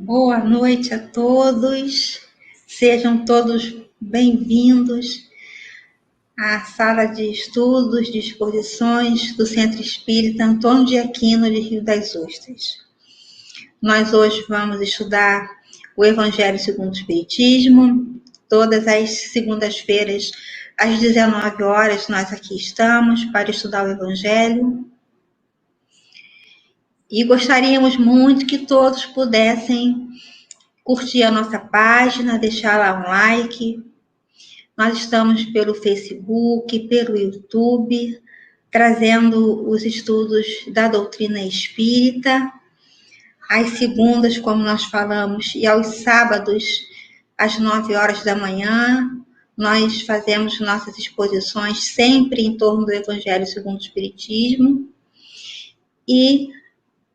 Boa noite a todos, sejam todos bem-vindos à sala de estudos, de exposições do Centro Espírita Antônio de Aquino de Rio das Ostras. Nós hoje vamos estudar o Evangelho segundo o Espiritismo, todas as segundas-feiras, às 19 horas, nós aqui estamos para estudar o Evangelho. E gostaríamos muito que todos pudessem curtir a nossa página, deixar lá um like. Nós estamos pelo Facebook, pelo YouTube, trazendo os estudos da doutrina espírita, às segundas, como nós falamos, e aos sábados, às 9 horas da manhã, nós fazemos nossas exposições sempre em torno do Evangelho segundo o Espiritismo. E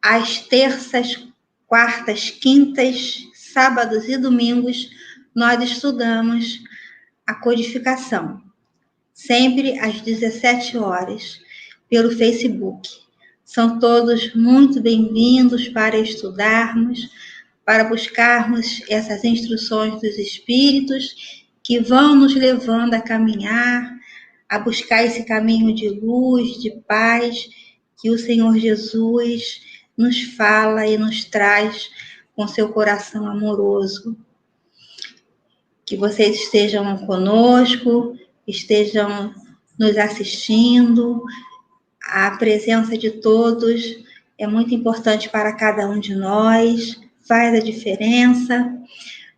às terças, quartas, quintas, sábados e domingos, nós estudamos a codificação, sempre às 17 horas, pelo Facebook. São todos muito bem-vindos para estudarmos, para buscarmos essas instruções dos Espíritos que vão nos levando a caminhar, a buscar esse caminho de luz, de paz, que o Senhor Jesus nos fala e nos traz com seu coração amoroso. Que vocês estejam conosco, estejam nos assistindo. A presença de todos é muito importante para cada um de nós, faz a diferença.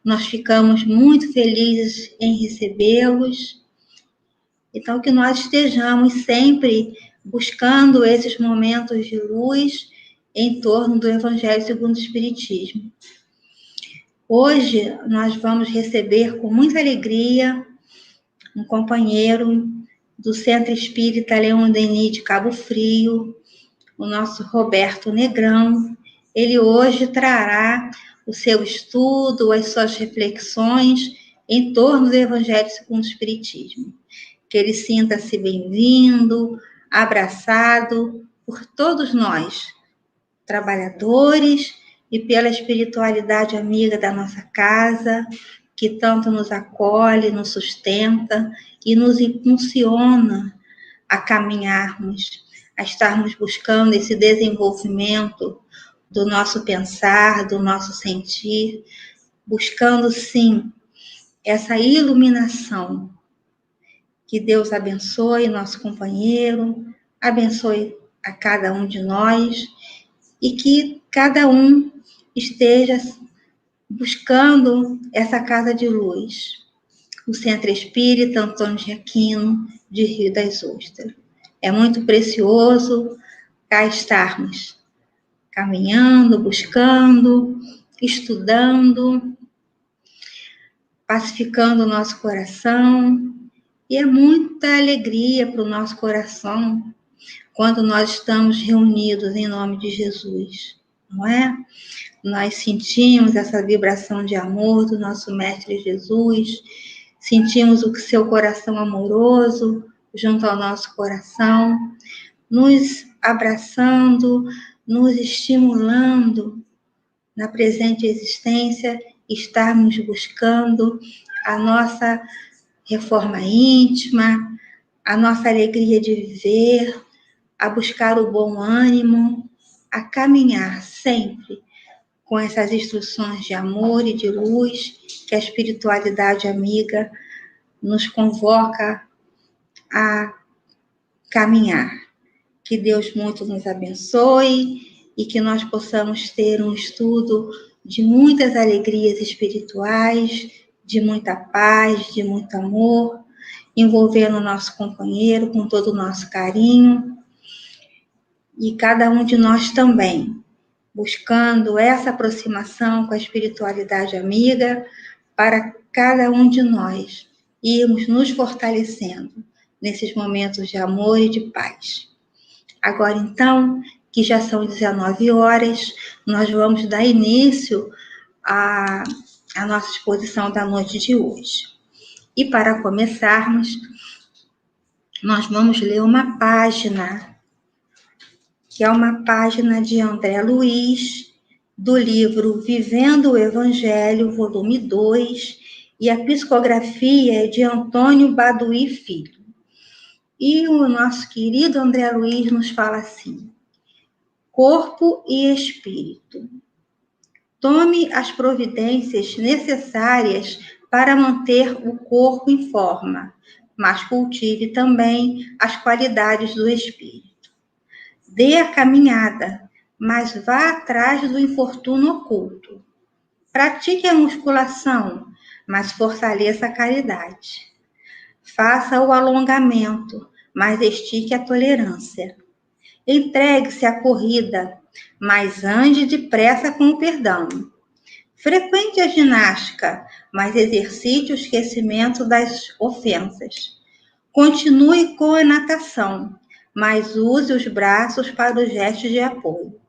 Nós ficamos muito felizes em recebê-los. Então, que nós estejamos sempre buscando esses momentos de luz em torno do Evangelho segundo o Espiritismo. Hoje, nós vamos receber com muita alegria um companheiro do Centro Espírita Leon Denis de Cabo Frio, o nosso Roberto Negrão. Ele hoje trará o seu estudo, as suas reflexões em torno do Evangelho segundo o Espiritismo. Que ele sinta-se bem-vindo, abraçado por todos nós, trabalhadores, e pela espiritualidade amiga da nossa casa, que tanto nos acolhe, nos sustenta e nos impulsiona a caminharmos, a estarmos buscando esse desenvolvimento do nosso pensar, do nosso sentir, buscando, sim, essa iluminação. Que Deus abençoe nosso companheiro, abençoe a cada um de nós e que cada um esteja buscando essa casa de luz, o Centro Espírita Antônio de Aquino de Rio das Ostras. É muito precioso cá estarmos caminhando, buscando, estudando, pacificando o nosso coração. E é muita alegria para o nosso coração quando nós estamos reunidos em nome de Jesus, não é? Nós sentimos essa vibração de amor do nosso Mestre Jesus, sentimos o seu coração amoroso junto ao nosso coração, nos abraçando, nos estimulando na presente existência, estarmos buscando a nossa reforma íntima, a nossa alegria de viver, a buscar o bom ânimo, a caminhar sempre com essas instruções de amor e de luz que a espiritualidade amiga nos convoca a caminhar. Que Deus muito nos abençoe e que nós possamos ter um estudo de muitas alegrias espirituais, de muita paz, de muito amor, envolvendo o nosso companheiro com todo o nosso carinho e cada um de nós também, buscando essa aproximação com a espiritualidade amiga para cada um de nós irmos nos fortalecendo nesses momentos de amor e de paz. Agora, então, que já são 19 horas, nós vamos dar início à nossa exposição da noite de hoje. E para começarmos, nós vamos ler uma página, que é uma página de André Luiz, do livro Vivendo o Evangelho, volume 2, e a psicografia é de Antônio Baduí Filho. E o nosso querido André Luiz nos fala assim: corpo e espírito. Tome as providências necessárias para manter o corpo em forma, mas cultive também as qualidades do espírito. Dê a caminhada, mas vá atrás do infortúnio oculto. Pratique a musculação, mas fortaleça a caridade. Faça o alongamento, mas estique a tolerância. Entregue-se à corrida, mas ande depressa com o perdão. Frequente a ginástica, mas exercite o esquecimento das ofensas. Continue com a natação, mas use os braços para os gestos de apoio.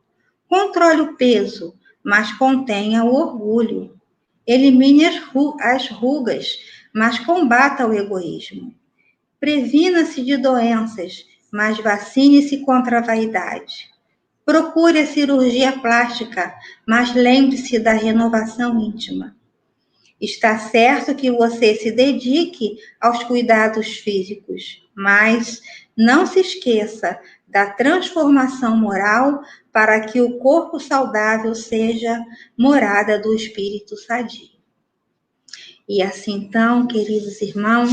Controle o peso, mas contenha o orgulho. Elimine as rugas, mas combata o egoísmo. Previna-se de doenças, mas vacine-se contra a vaidade. Procure a cirurgia plástica, mas lembre-se da renovação íntima. Está certo que você se dedique aos cuidados físicos, mas não se esqueça da transformação moral para que o corpo saudável seja morada do espírito sadio. E assim então, queridos irmãos,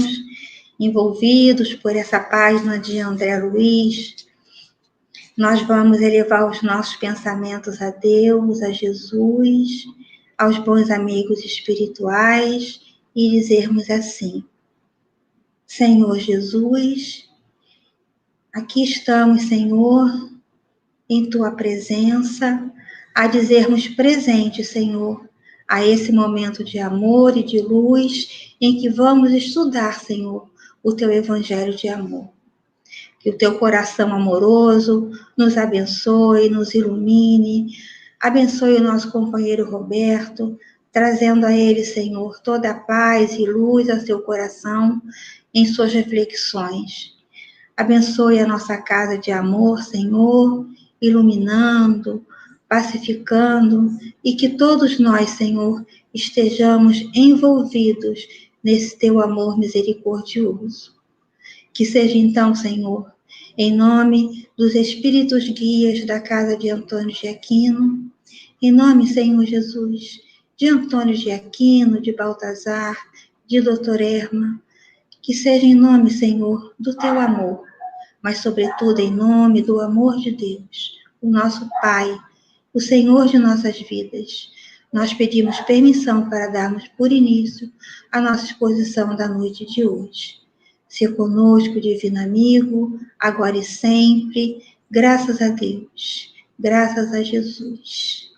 envolvidos por essa página de André Luiz, nós vamos elevar os nossos pensamentos a Deus, a Jesus, aos bons amigos espirituais e dizermos assim: Senhor Jesus, aqui estamos, Senhor, em Tua presença, a dizermos presente, Senhor, a esse momento de amor e de luz em que vamos estudar, Senhor, o Teu Evangelho de amor. Que o Teu coração amoroso nos abençoe, nos ilumine, abençoe o nosso companheiro Roberto, trazendo a ele, Senhor, toda a paz e luz ao seu coração em suas reflexões. Abençoe a nossa casa de amor, Senhor, iluminando, pacificando, e que todos nós, Senhor, estejamos envolvidos nesse Teu amor misericordioso. Que seja então, Senhor, em nome dos espíritos guias da casa de Antônio de Aquino, em nome, Senhor Jesus, de Antônio de Aquino, de Baltazar, de Doutor Erma, que seja em nome, Senhor, do Teu amor, mas sobretudo em nome do amor de Deus, o nosso Pai, o Senhor de nossas vidas. Nós pedimos permissão para darmos por início a nossa exposição da noite de hoje. Se conosco, divino amigo, agora e sempre, graças a Deus, graças a Jesus.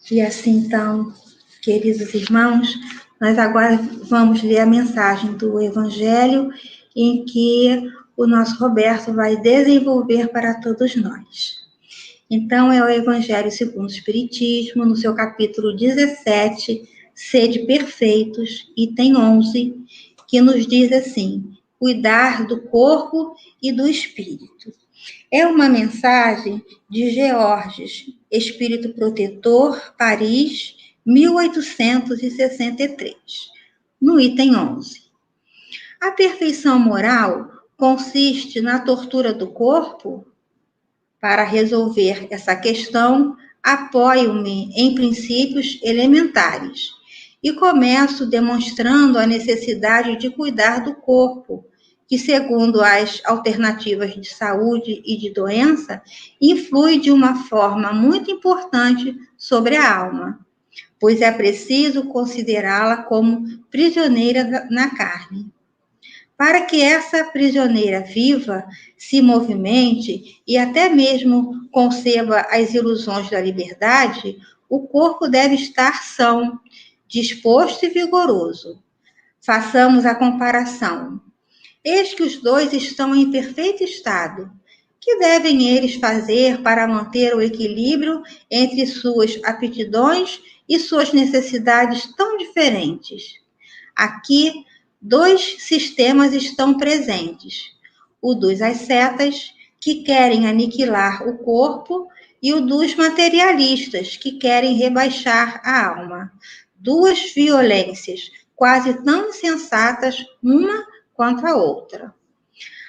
E assim então, queridos irmãos, nós agora vamos ler a mensagem do Evangelho em que o nosso Roberto vai desenvolver para todos nós. Então, é o Evangelho segundo o Espiritismo, no seu capítulo 17, Sede Perfeitos, item 11, que nos diz assim: cuidar do corpo e do espírito. É uma mensagem de Georges, Espírito Protetor, Paris, 1863, no item 11. A perfeição moral consiste na tortura do corpo? Para resolver essa questão, apoio-me em princípios elementares e começo demonstrando a necessidade de cuidar do corpo, que, segundo as alternativas de saúde e de doença, influi de uma forma muito importante sobre a alma, pois é preciso considerá-la como prisioneira na carne. Para que essa prisioneira viva, se movimente e até mesmo conceba as ilusões da liberdade, o corpo deve estar são, disposto e vigoroso. Façamos a comparação. Eis que os dois estão em perfeito estado. Que devem eles fazer para manter o equilíbrio entre suas aptidões e suas necessidades tão diferentes? Aqui, dois sistemas estão presentes: o dos ascetas, que querem aniquilar o corpo, e o dos materialistas, que querem rebaixar a alma. Duas violências, quase tão insensatas uma quanto a outra.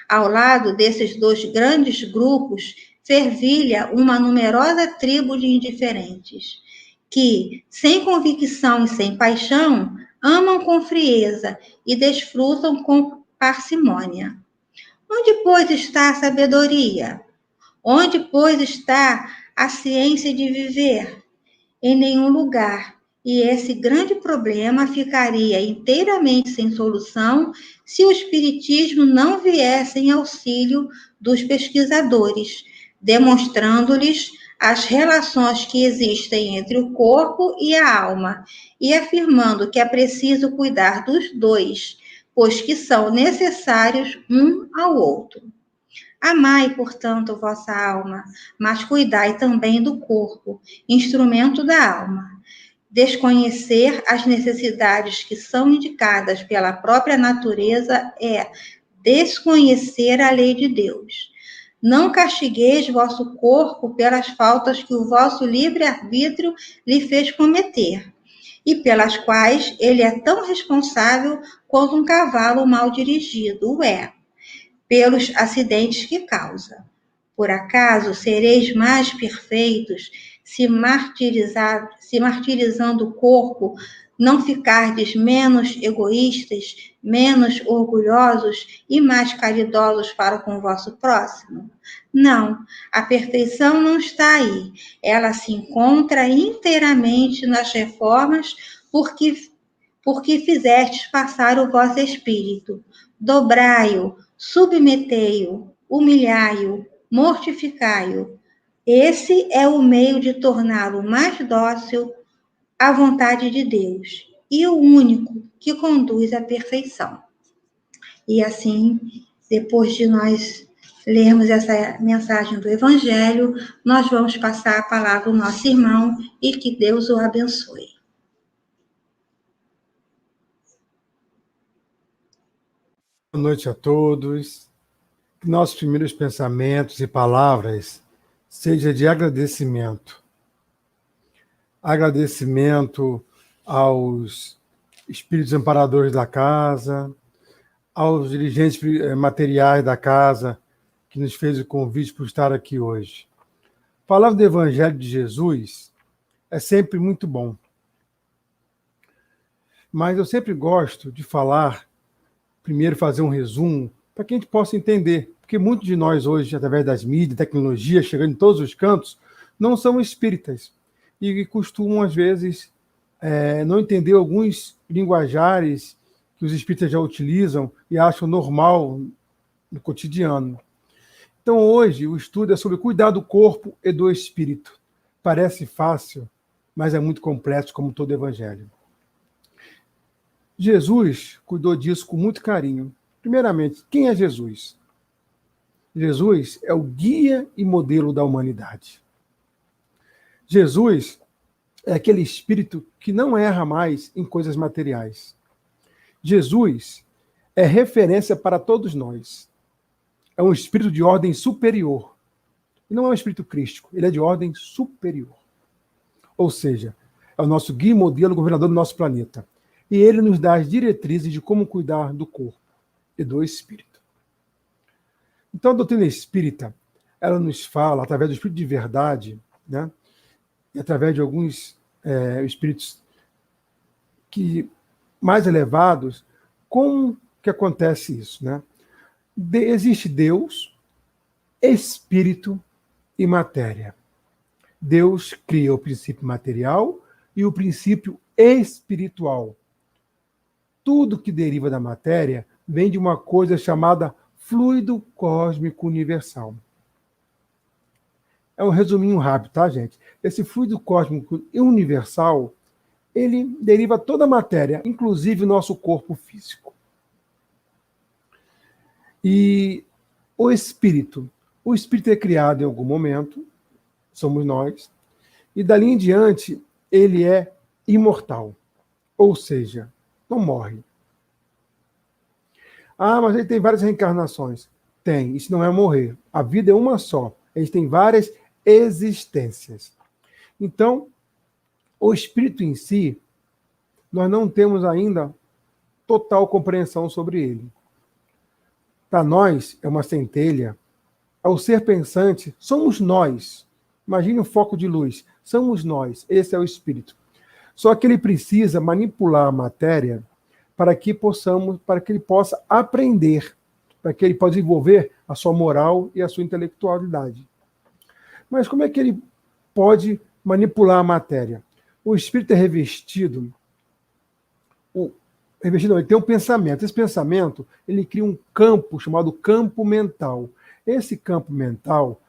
Ao lado desses dois grandes grupos, fervilha uma numerosa tribo de indiferentes, que, sem convicção e sem paixão, amam com frieza e desfrutam com parcimônia. Onde, pois, está a sabedoria? Onde, pois, está a ciência de viver? Em nenhum lugar. E esse grande problema ficaria inteiramente sem solução se o Espiritismo não viesse em auxílio dos pesquisadores, demonstrando-lhes as relações que existem entre o corpo e a alma, e afirmando que é preciso cuidar dos dois, pois que são necessários um ao outro. Amai, portanto, vossa alma, mas cuidai também do corpo, instrumento da alma. Desconhecer as necessidades que são indicadas pela própria natureza é desconhecer a lei de Deus. Não castigueis vosso corpo pelas faltas que o vosso livre-arbítrio lhe fez cometer, e pelas quais ele é tão responsável quanto um cavalo mal dirigido é, pelos acidentes que causa. Por acaso sereis mais perfeitos se martirizando o corpo, não ficardes menos egoístas, menos orgulhosos e mais caridosos para com o vosso próximo? Não, a perfeição não está aí. Ela se encontra inteiramente nas reformas porque fizestes passar o vosso espírito. Dobrai-o, submetei-o, humilhai-o, mortificai-o. Esse é o meio de torná-lo mais dócil à vontade de Deus e o único que conduz à perfeição. E assim, depois de nós lermos essa mensagem do Evangelho, nós vamos passar a palavra ao nosso irmão e que Deus o abençoe. Boa noite a todos. Que nossos primeiros pensamentos e palavras seja de agradecimento. Agradecimento aos espíritos amparadores da casa, aos dirigentes materiais da casa, que nos fez o convite por estar aqui hoje. Falar do Evangelho de Jesus é sempre muito bom. Mas eu sempre gosto de falar, primeiro fazer um resumo, para que a gente possa entender. Porque muitos de nós hoje, através das mídias, tecnologia, chegando em todos os cantos, não são espíritas. E costumam, às vezes, não entender alguns linguajares que os espíritas já utilizam e acham normal no cotidiano. Então, hoje, o estudo é sobre cuidar do corpo e do espírito. Parece fácil, mas é muito complexo, como todo evangelho. Jesus cuidou disso com muito carinho. Primeiramente, quem é Jesus? Jesus é o guia e modelo da humanidade. Jesus é aquele espírito que não erra mais em coisas materiais. Jesus é referência para todos nós. É um espírito de ordem superior. E não é um espírito crístico, ele é de ordem superior. Ou seja, é o nosso guia e modelo, governador do nosso planeta. E ele nos dá as diretrizes de como cuidar do corpo e do espírito. Então, a doutrina espírita, ela nos fala, através do espírito de verdade, né, e através de alguns espíritos mais elevados, como que acontece isso, né? Existe Deus, espírito e matéria. Deus cria o princípio material e o princípio espiritual. Tudo que deriva da matéria vem de uma coisa chamada fluido cósmico universal. É um resuminho rápido, tá, gente? Esse fluido cósmico universal, ele deriva toda a matéria, inclusive o nosso corpo físico. E o espírito é criado em algum momento, somos nós, e dali em diante ele é imortal, ou seja, não morre. Ah, mas ele tem várias reencarnações. Tem, isso não é morrer. A vida é uma só. A gente tem várias existências. Então, o espírito em si, nós não temos ainda total compreensão sobre ele. Para nós, é uma centelha. Ao ser pensante, somos nós. Imagine um foco de luz. Somos nós. Esse é o espírito. Só que ele precisa manipular a matéria para que ele possa aprender, para que ele possa desenvolver a sua moral e a sua intelectualidade. Mas como é que ele pode manipular a matéria? O espírito é revestido, ele tem um pensamento. Esse pensamento, ele cria um campo chamado campo mental. Esse campo mental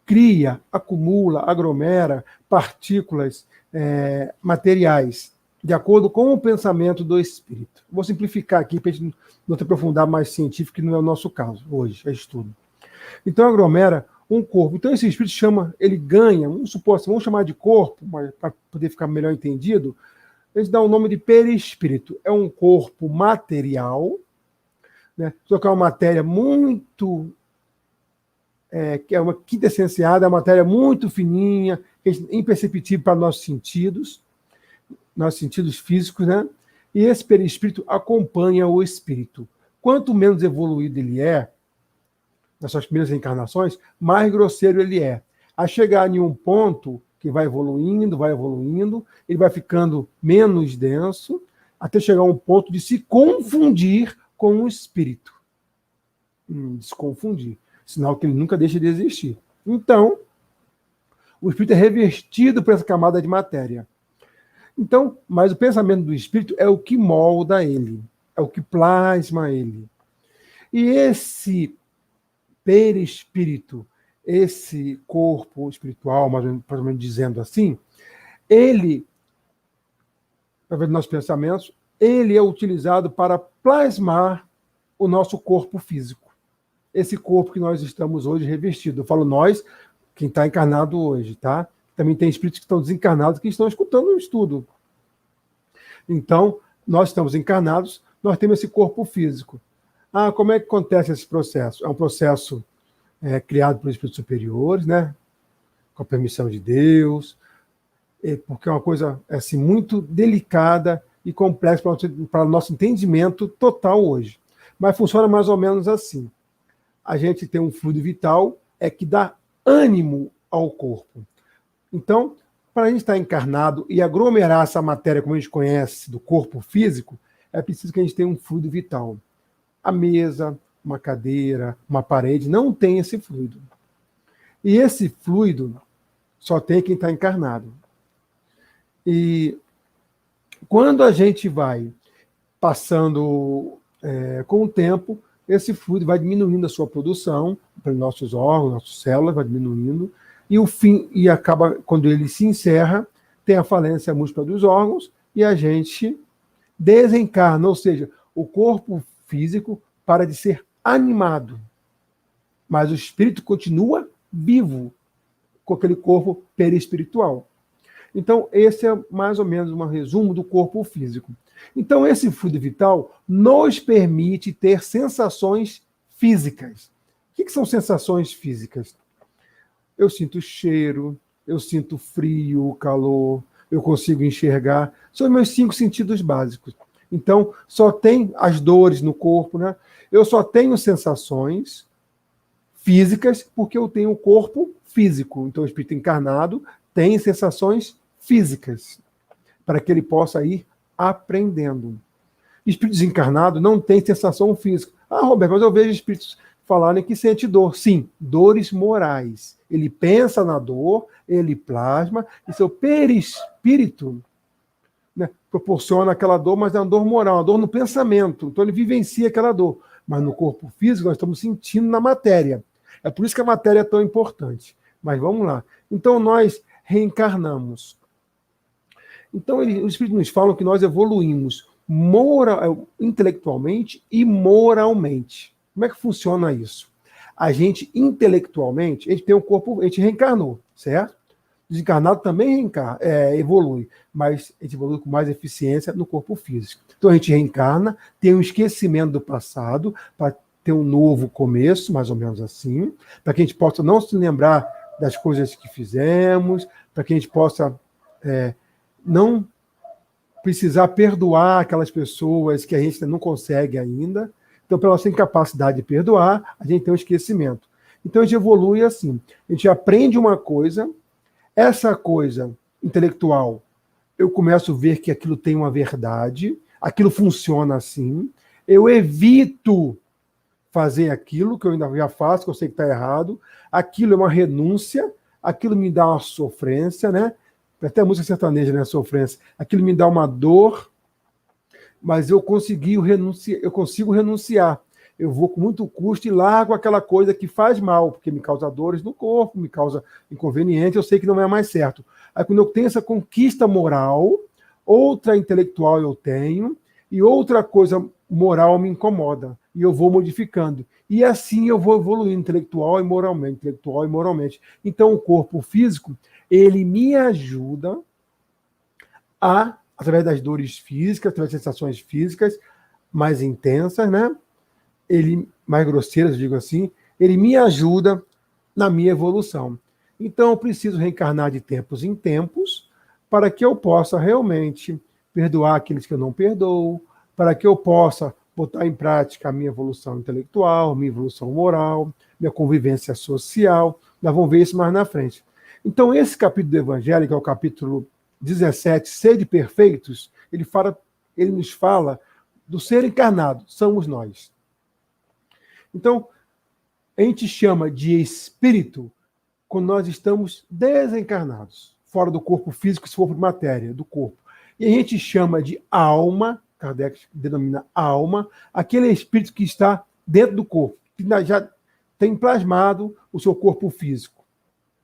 cria, acumula, aglomera partículas materiais, de acordo com o pensamento do espírito. Vou simplificar aqui para a gente não se aprofundar mais científico, que não é o nosso caso hoje, é estudo. Então, aglomera um corpo. Então, esse espírito ele ganha, vamos chamar de corpo, para poder ficar melhor entendido, a gente dá o nome de perispírito. É um corpo material, né? Só que é uma matéria muito... que é uma quintessenciada, é uma matéria muito fininha, imperceptível para nossos sentidos físicos, né? E esse perispírito acompanha o espírito. Quanto menos evoluído ele é, nas suas primeiras encarnações, mais grosseiro ele é. A chegar em um ponto que vai evoluindo, ele vai ficando menos denso, até chegar a um ponto de se confundir com o espírito. Se confundir. Sinal que ele nunca deixa de existir. Então, o espírito é revestido por essa camada de matéria. Então, mas o pensamento do espírito é o que molda ele, é o que plasma ele. E esse perispírito, esse corpo espiritual, mais ou menos dizendo assim, ele, através dos nossos pensamentos, ele é utilizado para plasmar o nosso corpo físico. Esse corpo que nós estamos hoje revestido. Eu falo nós, quem está encarnado hoje, tá? Também tem espíritos que estão desencarnados que estão escutando o estudo. Então, nós estamos encarnados, nós temos esse corpo físico. Como é que acontece esse processo? É um processo criado por espíritos superiores, né? Com a permissão de Deus, porque é uma coisa assim, muito delicada e complexa para o nosso entendimento total hoje. Mas funciona mais ou menos assim. A gente tem um fluido vital que dá ânimo ao corpo. Então, para a gente estar encarnado e aglomerar essa matéria, como a gente conhece, do corpo físico, é preciso que a gente tenha um fluido vital. A mesa, uma cadeira, uma parede, não tem esse fluido. E esse fluido só tem quem está encarnado. E quando a gente vai passando com o tempo, esse fluido vai diminuindo a sua produção, para nossos órgãos, nossas células, vai diminuindo, e acaba, quando ele se encerra, tem a falência múltipla dos órgãos, e a gente desencarna, ou seja, o corpo físico para de ser animado, mas o espírito continua vivo com aquele corpo perispiritual. Então, esse é mais ou menos um resumo do corpo físico. Então, esse fluido vital nos permite ter sensações físicas. O que são sensações físicas? Eu sinto cheiro, eu sinto frio, calor, eu consigo enxergar. São meus 5 sentidos básicos. Então, só tem as dores no corpo, né? Eu só tenho sensações físicas porque eu tenho o corpo físico. Então, o espírito encarnado tem sensações físicas para que ele possa ir aprendendo. Espírito desencarnado não tem sensação física. Roberto, mas eu vejo espíritos falarem que sente dor. Sim, dores morais. Ele pensa na dor, ele plasma, e seu perispírito, né, proporciona aquela dor, mas é uma dor moral, uma dor no pensamento. Então ele vivencia aquela dor. Mas no corpo físico nós estamos sentindo na matéria. É por isso que a matéria é tão importante. Mas vamos lá. Então nós reencarnamos. Então os espíritos nos falam que nós evoluímos intelectualmente e moralmente. Como é que funciona isso? A gente, intelectualmente, a gente tem um corpo, a gente reencarnou, certo? Desencarnado também evolui, mas a gente evolui com mais eficiência no corpo físico. Então a gente reencarna, tem um esquecimento do passado, para ter um novo começo, mais ou menos assim, para que a gente possa não se lembrar das coisas que fizemos, para que a gente possa não precisar perdoar aquelas pessoas que a gente não consegue ainda. Então, pela nossa incapacidade de perdoar, a gente tem um esquecimento. Então, a gente evolui assim. A gente aprende uma coisa, essa coisa intelectual, eu começo a ver que aquilo tem uma verdade, aquilo funciona assim, eu evito fazer aquilo que eu ainda já faço, que eu sei que está errado, aquilo é uma renúncia, aquilo me dá uma sofrência, né? Até a música sertaneja, né? Sofrência. Aquilo me dá uma dor, mas eu consigo renunciar. Eu vou com muito custo e largo aquela coisa que faz mal, porque me causa dores no corpo, me causa inconveniente, eu sei que não é mais certo. Aí quando eu tenho essa conquista moral, outra intelectual eu tenho, e outra coisa moral me incomoda, e eu vou modificando. E assim eu vou evoluindo intelectual e moralmente. Então o corpo físico, ele me ajuda através das dores físicas, através das sensações físicas mais intensas, né? Ele, mais grosseiras, digo assim, ele me ajuda na minha evolução. Então, eu preciso reencarnar de tempos em tempos para que eu possa realmente perdoar aqueles que eu não perdoo, para que eu possa botar em prática a minha evolução intelectual, minha evolução moral, minha convivência social. Nós vamos ver isso mais na frente. Então, esse capítulo do Evangelho, que é o capítulo 17, Sede Perfeitos, ele nos fala do ser encarnado, somos nós. Então, a gente chama de espírito quando nós estamos desencarnados, fora do corpo físico, se for por matéria, do corpo. E a gente chama de alma, Kardec denomina alma, aquele espírito que está dentro do corpo, que já tem plasmado o seu corpo físico.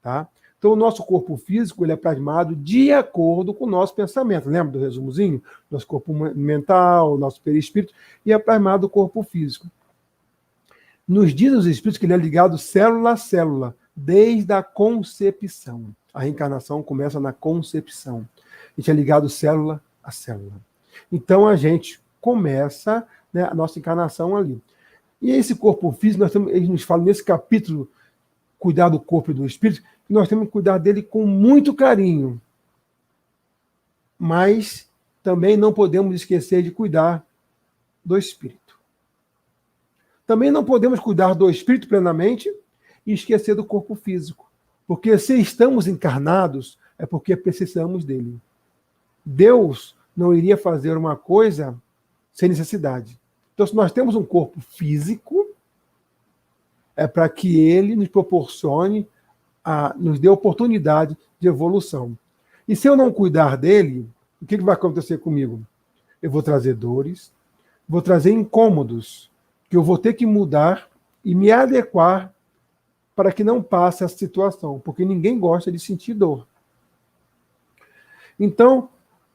Tá? Então, o nosso corpo físico ele é plasmado de acordo com o nosso pensamento. Lembra do resumozinho? Nosso corpo mental, nosso perispírito, e é plasmado o corpo físico. Nos diz os espíritos que ele é ligado célula a célula, desde a concepção. A reencarnação começa na concepção. A gente é ligado célula a célula. Então, a gente começa, né, a nossa encarnação ali. E esse corpo físico, eles nos falam nesse capítulo, cuidar do corpo e do espírito, que nós temos que cuidar dele com muito carinho. Mas também não podemos esquecer de cuidar do espírito. Também não podemos cuidar do espírito plenamente e esquecer do corpo físico. Porque se estamos encarnados, é porque precisamos dele. Deus não iria fazer uma coisa sem necessidade. Então, se nós temos um corpo físico, é para que ele nos proporcione, nos dê a oportunidade de evolução. E se eu não cuidar dele, o que vai acontecer comigo? Eu vou trazer dores, vou trazer incômodos, que eu vou ter que mudar e me adequar para que não passe essa situação, porque ninguém gosta de sentir dor. Então,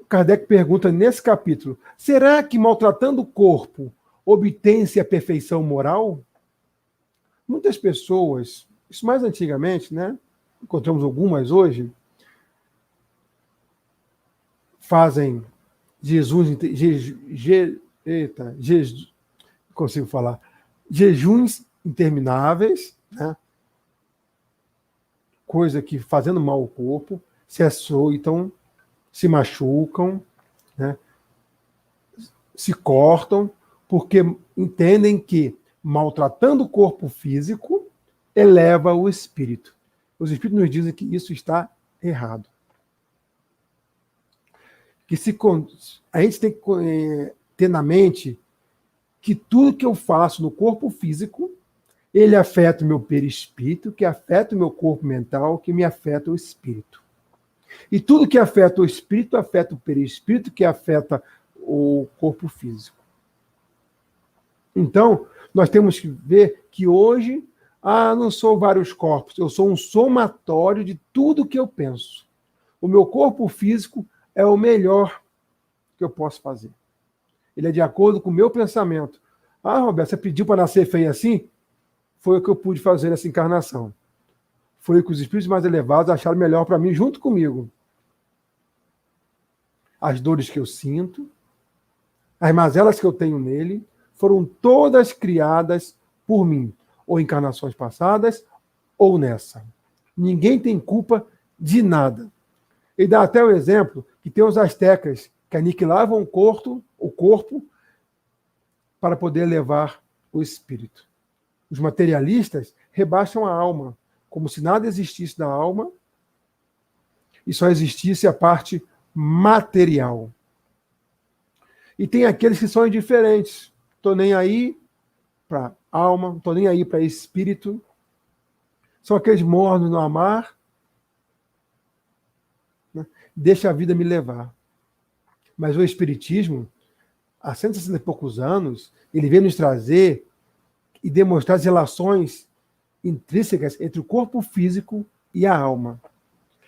Kardec pergunta nesse capítulo, será que maltratando o corpo obtém-se a perfeição moral? Muitas pessoas, isso mais antigamente, né? Encontramos algumas hoje, fazem jejuns intermináveis, né? Coisa que fazendo mal ao corpo, se açoitam, se machucam, né? Se cortam, porque entendem que maltratando o corpo físico eleva o espírito. Os espíritos nos dizem que isso está errado. Que a gente tem que ter na mente que tudo que eu faço no corpo físico, ele afeta o meu perispírito, que afeta o meu corpo mental, que me afeta o espírito. E tudo que afeta o espírito, afeta o perispírito, que afeta o corpo físico. Então, nós temos que ver que hoje, não sou vários corpos, eu sou um somatório de tudo que eu penso. O meu corpo físico é o melhor que eu posso fazer. Ele é de acordo com o meu pensamento. Roberto, você pediu para nascer feio assim? Foi o que eu pude fazer nessa encarnação. Foi o que os espíritos mais elevados acharam melhor para mim, junto comigo. As dores que eu sinto, as mazelas que eu tenho nele, foram todas criadas por mim, ou encarnações passadas, ou nessa. Ninguém tem culpa de nada. Ele dá até o exemplo que tem os astecas que aniquilavam o corpo para poder levar o espírito. Os materialistas rebaixam a alma, como se nada existisse da alma e só existisse a parte material. E tem aqueles que são indiferentes. Estou nem aí para alma, não estou nem aí para espírito. São aqueles mornos no amar. Né? Deixa a vida me levar. Mas o Espiritismo, há 160 e poucos anos, ele veio nos trazer e demonstrar as relações intrínsecas entre o corpo físico e a alma.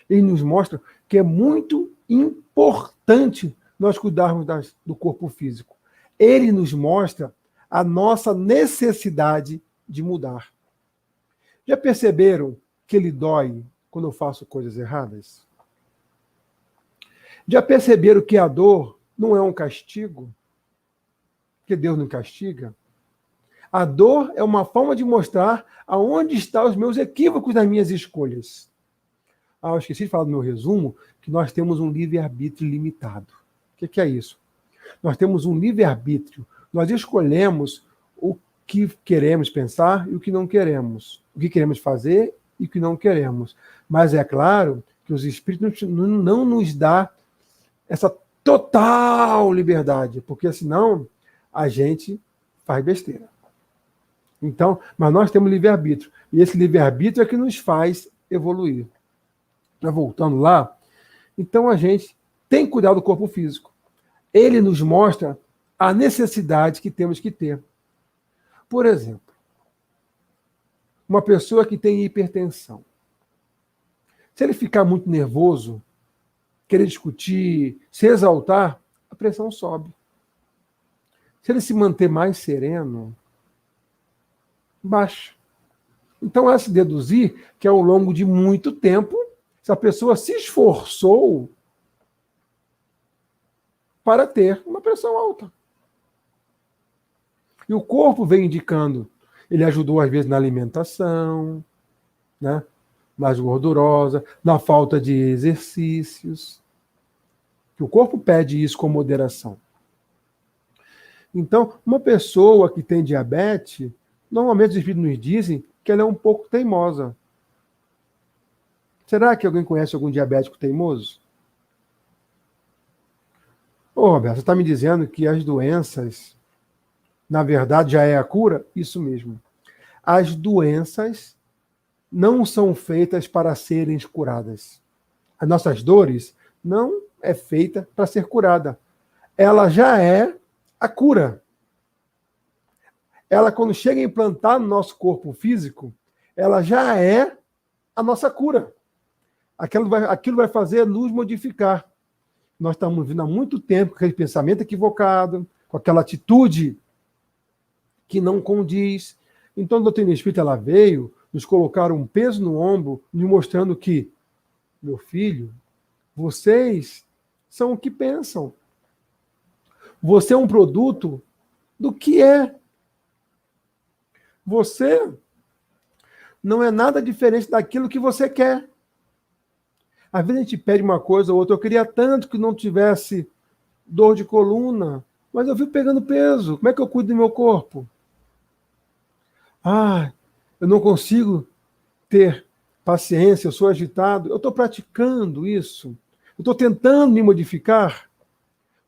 Ele nos mostra que é muito importante nós cuidarmos do corpo físico. Ele nos mostra a nossa necessidade de mudar. Já perceberam que ele dói quando eu faço coisas erradas? Já perceberam que a dor não é um castigo? Que Deus não castiga? A dor é uma forma de mostrar aonde estão os meus equívocos nas minhas escolhas. Eu esqueci de falar no meu resumo que nós temos um livre-arbítrio limitado. O que é isso? Nós temos um livre-arbítrio. Nós escolhemos o que queremos pensar e o que não queremos. O que queremos fazer e o que não queremos. Mas é claro que os espíritos não nos dão essa total liberdade, porque senão a gente faz besteira. Então, mas nós temos livre-arbítrio. E esse livre-arbítrio é que nos faz evoluir. Mas voltando lá, então a gente tem que cuidar do corpo físico. Ele nos mostra a necessidade que temos que ter. Por exemplo, uma pessoa que tem hipertensão. Se ele ficar muito nervoso, querer discutir, se exaltar, a pressão sobe. Se ele se manter mais sereno, baixa. Então, é se deduzir que ao longo de muito tempo, essa pessoa se esforçou para ter uma pressão alta. E o corpo vem indicando. Ele ajudou, às vezes, na alimentação, né? Mais gordurosa, na falta de exercícios. Que o corpo pede isso com moderação. Então, uma pessoa que tem diabetes, normalmente os espíritos nos dizem que ela é um pouco teimosa. Será que alguém conhece algum diabético teimoso? Ô, Roberto, você está me dizendo que as doenças, na verdade, já é a cura? Isso mesmo. As doenças não são feitas para serem curadas. As nossas dores não é feita para ser curada. Ela já é a cura. Ela, quando chega a implantar no nosso corpo físico, ela já é a nossa cura. Aquilo vai fazer nos modificar. Nós estamos vindo há muito tempo com aquele pensamento equivocado, com aquela atitude que não condiz. Então, a doutrina espírita ela veio nos colocar um peso no ombro, nos mostrando que, meu filho, vocês são o que pensam. Você é um produto do que é. Você não é nada diferente daquilo que você quer. Às vezes a gente pede uma coisa ou outra. Eu queria tanto que não tivesse dor de coluna, mas eu vivo pegando peso. Como é que eu cuido do meu corpo? Eu não consigo ter paciência, eu sou agitado. Eu estou praticando isso. Eu estou tentando me modificar.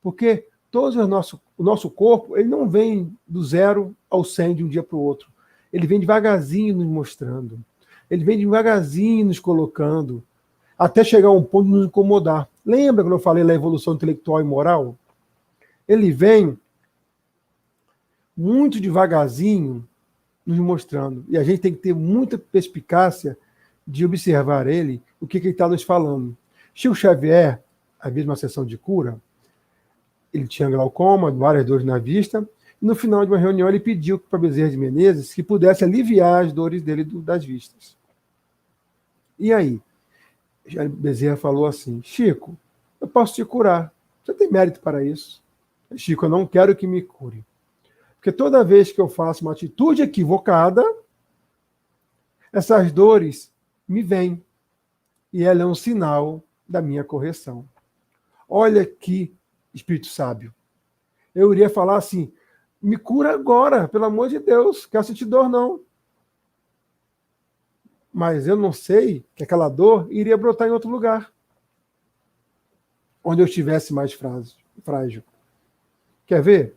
Porque o nosso corpo ele não vem do 0 ao 100 de um dia para o outro. Ele vem devagarzinho nos mostrando. Ele vem devagarzinho nos colocando. Até chegar a um ponto de nos incomodar. Lembra quando eu falei da evolução intelectual e moral? Ele vem muito devagarzinho nos mostrando. E a gente tem que ter muita perspicácia de observar ele, o que ele está nos falando. Chico Xavier, às vezes uma sessão de cura, ele tinha glaucoma, várias dores na vista, e no final de uma reunião ele pediu para Bezerra de Menezes que pudesse aliviar as dores dele das vistas. E aí? Bezerra falou assim, Chico, eu posso te curar. Você tem mérito para isso. Chico, eu não quero que me cure. Porque toda vez que eu faço uma atitude equivocada, essas dores me vêm. e ela é um sinal da minha correção. Olha que espírito sábio. Eu iria falar assim, me cura agora, pelo amor de Deus, quero sentir dor não. Mas eu não sei que aquela dor iria brotar em outro lugar, onde eu estivesse mais frágil. Quer ver?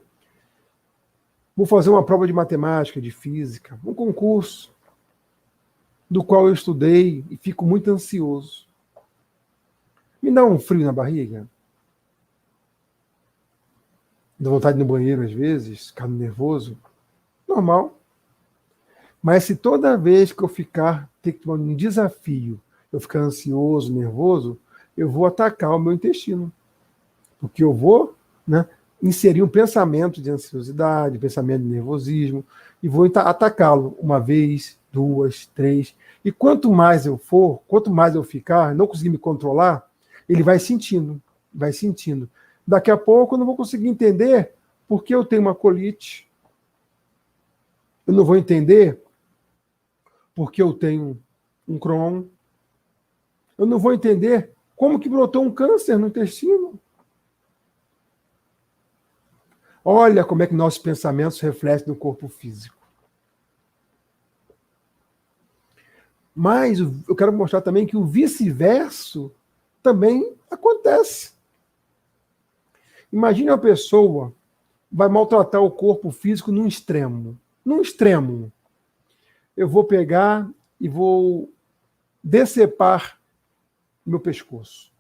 Vou fazer uma prova de matemática, de física, um concurso, do qual eu estudei e fico muito ansioso. Me dá um frio na barriga. Dá vontade de ir no banheiro às vezes, ficando nervoso. Normal. Mas se toda vez que eu ter que tomar um desafio, eu ficar ansioso, nervoso, eu vou atacar o meu intestino. Porque eu vou, né, inserir um pensamento de ansiosidade, pensamento de nervosismo, e vou atacá-lo uma vez, duas, três. E quanto mais eu ficar, não conseguir me controlar, ele vai sentindo, vai sentindo. Daqui a pouco eu não vou conseguir entender porque eu tenho uma colite. Eu não vou entender porque eu tenho um Crohn. Eu não vou entender como que brotou um câncer no intestino. Olha como é que nossos pensamentos refletem no corpo físico. Mas eu quero mostrar também que o vice-verso também acontece. Imagine uma pessoa vai maltratar o corpo físico num extremo. Num extremo. Eu vou pegar e vou decepar meu pescoço.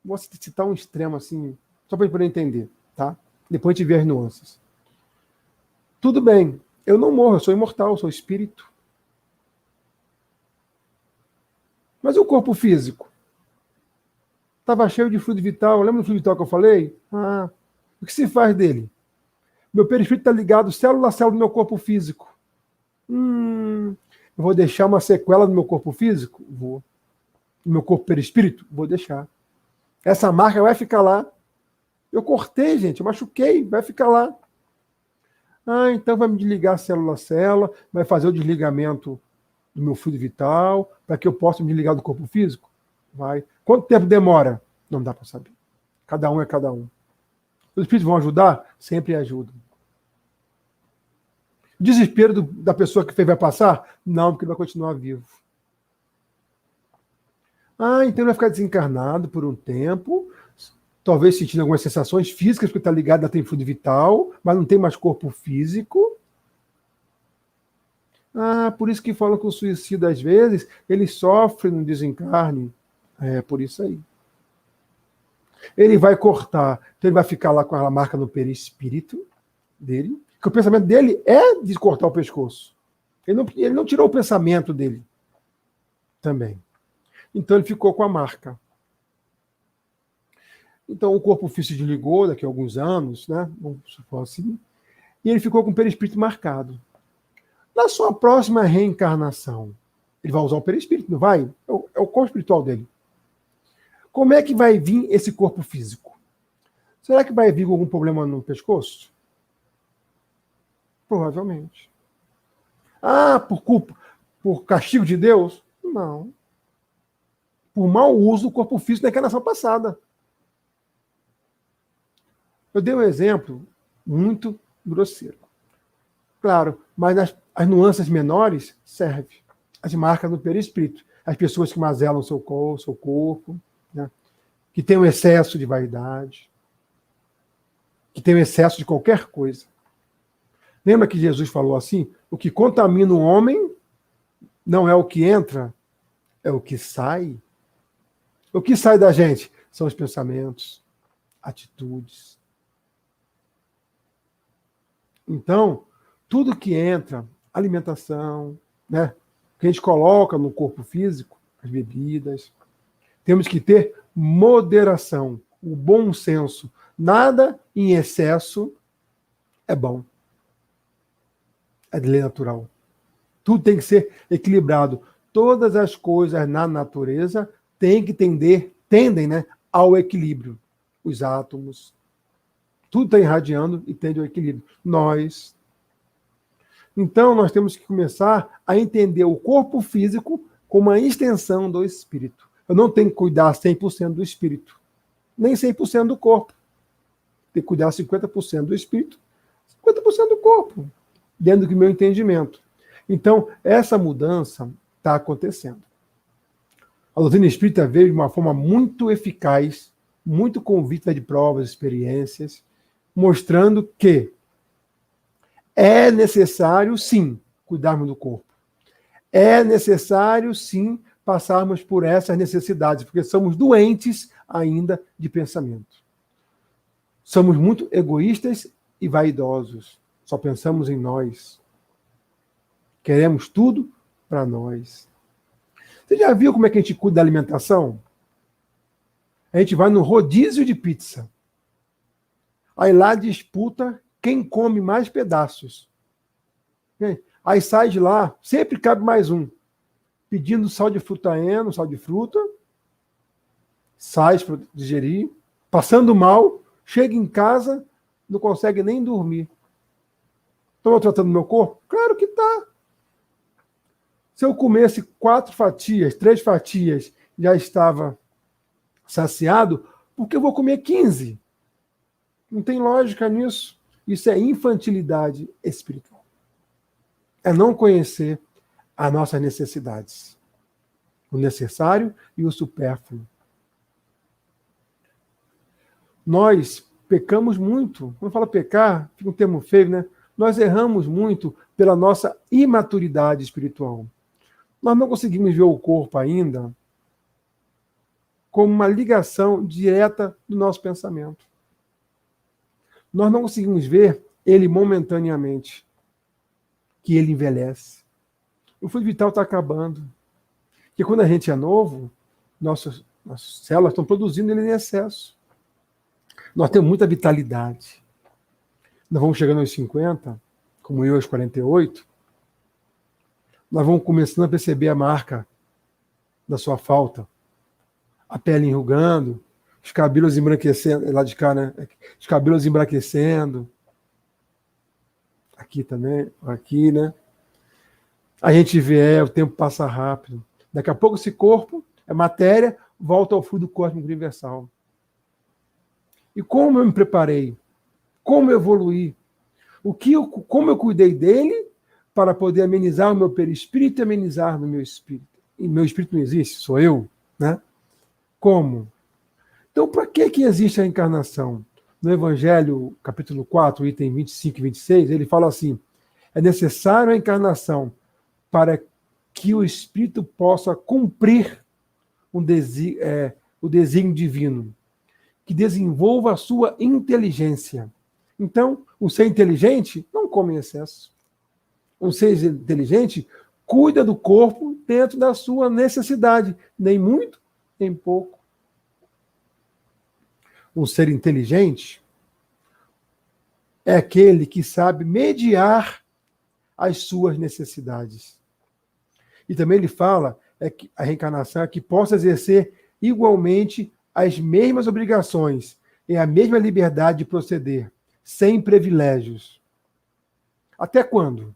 Vou citar um extremo assim, só para a gente poder entender, tá? Depois a gente vê as nuances. Tudo bem, eu não morro, eu sou imortal, eu sou espírito. Mas e o corpo físico? Estava cheio de fluido vital. Lembra do fluido vital que eu falei? O que se faz dele? Meu perispírito está ligado célula a célula do meu corpo físico. Eu vou deixar uma sequela no meu corpo físico? Vou. No meu corpo perispírito? Vou deixar. Essa marca vai ficar lá. Eu cortei, gente, eu machuquei, vai ficar lá. Então vai me desligar célula a célula, vai fazer o desligamento do meu fluido vital, para que eu possa me desligar do corpo físico? Vai. Quanto tempo demora? Não dá para saber. Cada um é cada um. Os espíritos vão ajudar? Sempre ajudam. O desespero da pessoa que fez vai passar? Não, porque ele vai continuar vivo. Então ele vai ficar desencarnado por um tempo, talvez sentindo algumas sensações físicas, porque está ligado, tem fluido vital, mas não tem mais corpo físico. Por isso que falam que o suicida, às vezes, ele sofre no desencarne. É por isso aí. Ele vai cortar, então ele vai ficar lá com a marca no perispírito dele, que o pensamento dele é de cortar o pescoço. Ele não tirou o pensamento dele também. Então ele ficou com a marca. Então o corpo físico desligou daqui a alguns anos, né? Vamos supor assim, e ele ficou com o perispírito marcado. Na sua próxima reencarnação, ele vai usar o perispírito, não vai? É o corpo espiritual dele. Como é que vai vir esse corpo físico? Será que vai vir com algum problema no pescoço? Provavelmente. Por castigo de Deus? Não. Por mau uso do corpo físico na encarnação passada. Eu dei um exemplo muito grosseiro. Claro, mas as nuances menores servem. As marcas do perispírito. As pessoas que mazelam seu corpo, né? Que tem um excesso de vaidade, que tem um excesso de qualquer coisa. Lembra que Jesus falou assim? O que contamina o homem não é o que entra, é o que sai. O que sai da gente são os pensamentos, atitudes. Então, tudo que entra, alimentação, né, que a gente coloca no corpo físico, as bebidas, temos que ter moderação, o bom senso. Nada em excesso é bom. É de lei natural. Tudo tem que ser equilibrado. Todas as coisas na natureza tendem, né, ao equilíbrio. Os átomos, tudo está irradiando e tende ao equilíbrio. Então, nós temos que começar a entender o corpo físico como uma extensão do espírito. Eu não tenho que cuidar 100% do espírito, nem 100% do corpo. Tem que cuidar 50% do espírito, 50% do corpo, dentro do meu entendimento. Então, essa mudança está acontecendo. A doutrina espírita veio de uma forma muito eficaz, muito convicta de provas, experiências, mostrando que é necessário, sim, cuidarmos do corpo. É necessário, sim, passarmos por essas necessidades, porque somos doentes ainda de pensamento. Somos muito egoístas e vaidosos. Só pensamos em nós. Queremos tudo para nós. Você já viu como é que a gente cuida da alimentação? A gente vai no rodízio de pizza. Aí lá disputa quem come mais pedaços. Aí sai de lá, sempre cabe mais um. Pedindo sal de frutaeno, sal de fruta, sais para digerir, passando mal, chega em casa, não consegue nem dormir. Estou tratando meu corpo? Claro que está. Se eu comesse 4 fatias, 3 fatias, já estava saciado, por que eu vou comer 15? Não tem lógica nisso. Isso é infantilidade espiritual. É não conhecer as nossas necessidades. O necessário e o supérfluo. Nós pecamos muito. Quando fala pecar, fica um termo feio, né? Nós erramos muito pela nossa imaturidade espiritual. Nós não conseguimos ver o corpo ainda como uma ligação direta do nosso pensamento. Nós não conseguimos ver ele momentaneamente, que ele envelhece. O fluido vital está acabando. Porque quando a gente é novo, nossas células estão produzindo ele em excesso. Nós temos muita vitalidade. Nós vamos chegando aos 50, como eu aos 48, nós vamos começando a perceber a marca da sua falta. A pele enrugando, os cabelos embranquecendo, lá de cá, né? Os cabelos embranquecendo. Aqui também, aqui, né? A gente vê, o tempo passa rápido. Daqui a pouco esse corpo, é matéria, volta ao fluido cósmico universal. E como eu me preparei? Como eu evoluí? Como eu cuidei dele para poder amenizar o meu perispírito e amenizar no meu espírito? E meu espírito não existe, sou eu, né? Como? Então, para que existe a encarnação? No Evangelho, capítulo 4, item 25 e 26, ele fala assim: é necessário a encarnação para que o espírito possa cumprir o desígnio divino, que desenvolva a sua inteligência. Então, um ser inteligente não come em excesso. Um ser inteligente cuida do corpo dentro da sua necessidade, nem muito, nem pouco. Um ser inteligente é aquele que sabe mediar as suas necessidades. E também ele fala que a reencarnação é que possa exercer igualmente as mesmas obrigações e a mesma liberdade de proceder, sem privilégios. Até quando?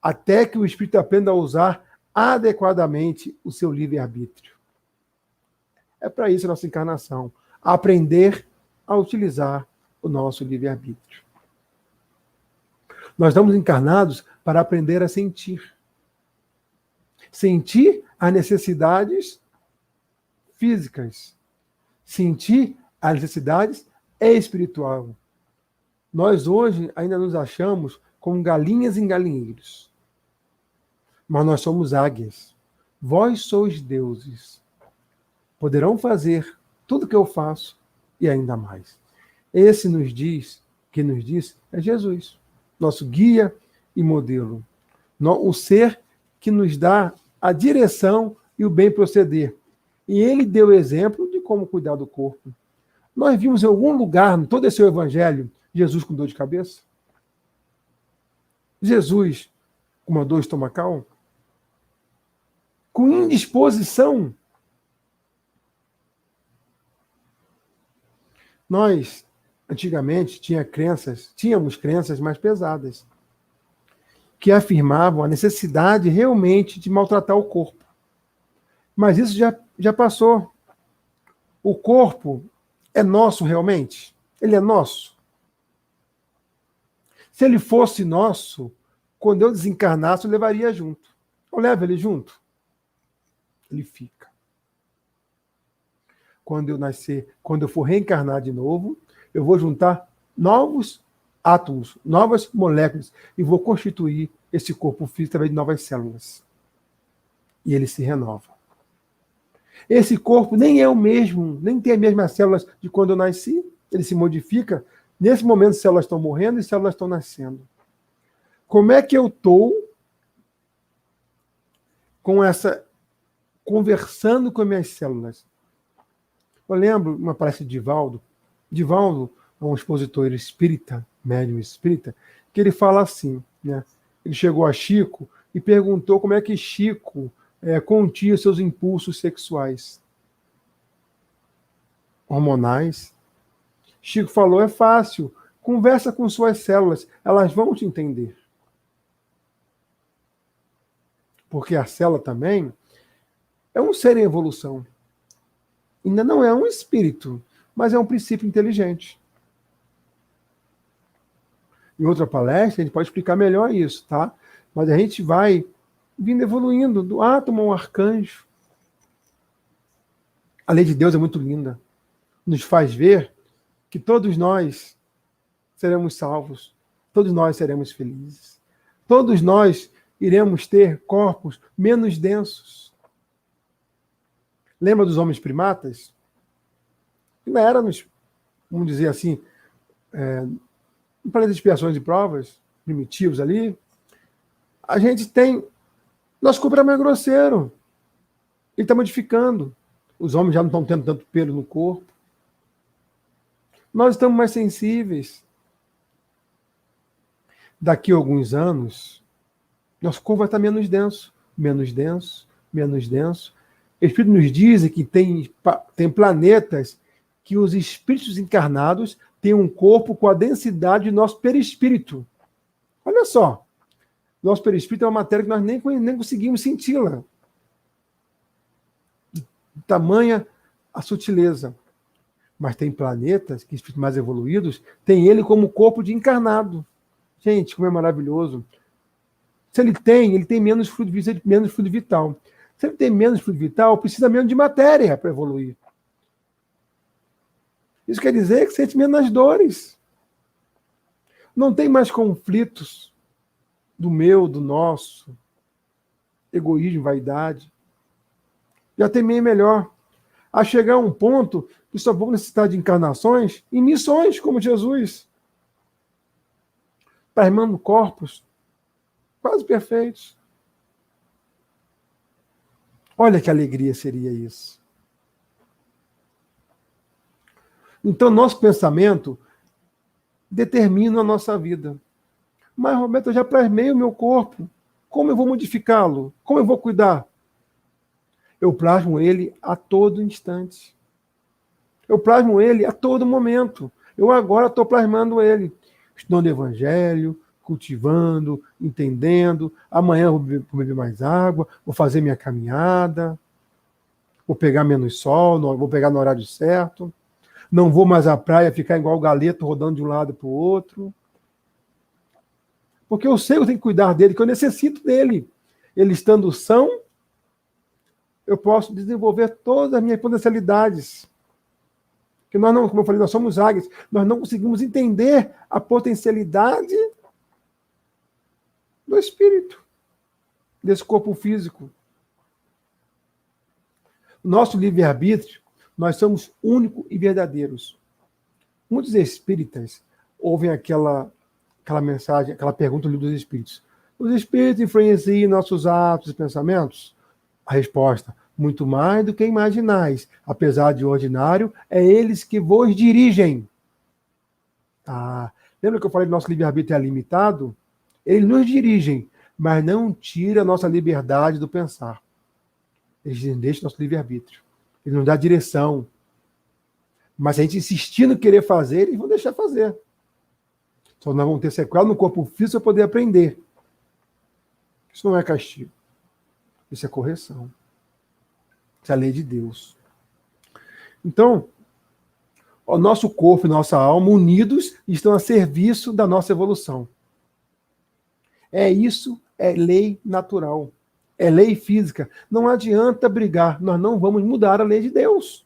Até que o espírito aprenda a usar adequadamente o seu livre-arbítrio. É para isso a nossa encarnação. Aprender a utilizar o nosso livre-arbítrio. Nós estamos encarnados para aprender a sentir. Sentir as necessidades físicas. Sentir as necessidades espirituais. Nós hoje ainda nos achamos como galinhas em galinheiros. Mas nós somos águias. Vós sois deuses. Poderão fazer tudo o que eu faço e ainda mais. Esse quem nos diz é Jesus, nosso guia e modelo. O ser que nos dá a direção e o bem proceder. E ele deu exemplo de como cuidar do corpo. Nós vimos em algum lugar, em todo esse evangelho, Jesus com dor de cabeça? Jesus com uma dor estomacal? Com indisposição? Nós, antigamente, tínhamos crenças mais pesadas, que afirmavam a necessidade realmente de maltratar o corpo. Mas isso já já passou. O corpo é nosso realmente? Ele é nosso? Se ele fosse nosso, quando eu desencarnasse, eu levaria junto. Eu levo ele junto? Ele fica. Quando eu nascer, quando eu for reencarnar de novo, eu vou juntar novos átomos, novas moléculas, e vou constituir esse corpo físico através de novas células. E ele se renova. Esse corpo nem é o mesmo, nem tem as mesmas células de quando eu nasci, ele se modifica. Nesse momento, células estão morrendo e células estão nascendo. Como é que eu estou com essa, conversando com as minhas células? Eu lembro uma palestra de Divaldo. Divaldo é um expositor espírita, médium espírita, que ele fala assim, né? Ele chegou a Chico e perguntou como é que Chico continha seus impulsos sexuais hormonais. Chico falou, é fácil, conversa com suas células, elas vão te entender. Porque a célula também é um ser em evolução. Ainda não é um espírito, mas é um princípio inteligente. Em outra palestra, a gente pode explicar melhor isso, tá? Mas a gente vai vindo evoluindo do átomo ao arcanjo. A lei de Deus é muito linda. Nos faz ver que todos nós seremos salvos. Todos nós seremos felizes. Todos nós iremos ter corpos menos densos. Lembra dos homens primatas? Ainda éramos, vamos dizer assim, um planeta de expiações e provas, primitivos ali. A gente tem... Nosso corpo era mais grosseiro. Ele está modificando. Os homens já não estão tendo tanto pelo no corpo. Nós estamos mais sensíveis. Daqui a alguns anos, nosso corpo vai estar menos denso, menos denso, menos denso. Espíritos nos dizem que tem planetas que os espíritos encarnados têm um corpo com a densidade do nosso perispírito. Olha só. Nosso perispírito é uma matéria que nós nem conseguimos senti-la. Tamanha a sutileza. Mas tem planetas, que espíritos mais evoluídos, têm ele como corpo de encarnado. Gente, como é maravilhoso. Se ele tem menos fluido vital. Se ele tem menos fluido vital, precisa menos de matéria para evoluir. Isso quer dizer que sente menos dores. Não tem mais conflitos do meu, do nosso, egoísmo, vaidade. Já tem meio melhor. A chegar a um ponto que só vamos necessitar de encarnações e missões, como Jesus. Plasmando corpos quase perfeitos. Olha que alegria seria isso. Então, nosso pensamento determina a nossa vida. Mas, Roberto, eu já plasmei o meu corpo. Como eu vou modificá-lo? Como eu vou cuidar? Eu plasmo ele a todo instante. Eu plasmo ele a todo momento. Eu agora estou plasmando ele. Estudando o Evangelho, cultivando, entendendo. Amanhã eu vou beber mais água, vou fazer minha caminhada, vou pegar menos sol, vou pegar no horário certo. Não vou mais à praia ficar igual o galeto rodando de um lado para o outro. Porque eu sei que eu tenho que cuidar dele, que eu necessito dele. Ele estando são, eu posso desenvolver todas as minhas potencialidades. Porque nós não, como eu falei, nós somos águias, nós não conseguimos entender a potencialidade do espírito, desse corpo físico. O nosso livre-arbítrio, nós somos únicos e verdadeiros. Muitos espíritas ouvem aquela mensagem, aquela pergunta do livro dos espíritos. Os espíritos influenciam nossos atos e pensamentos? A resposta, muito mais do que imaginais. Apesar de ordinário, é eles que vos dirigem. Lembra que eu falei que nosso livre-arbítrio é limitado? Eles nos dirigem, mas não tira a nossa liberdade do pensar. Eles deixam nosso livre-arbítrio. Eles nos dão direção. Mas se a gente insistir no querer fazer, eles vão deixar fazer. Só nós vamos ter sequela no corpo físico para poder aprender. Isso não é castigo. Isso é correção. Isso é a lei de Deus. Então, o nosso corpo e nossa alma unidos estão a serviço da nossa evolução. Isso é lei natural. É lei física. Não adianta brigar. Nós não vamos mudar a lei de Deus.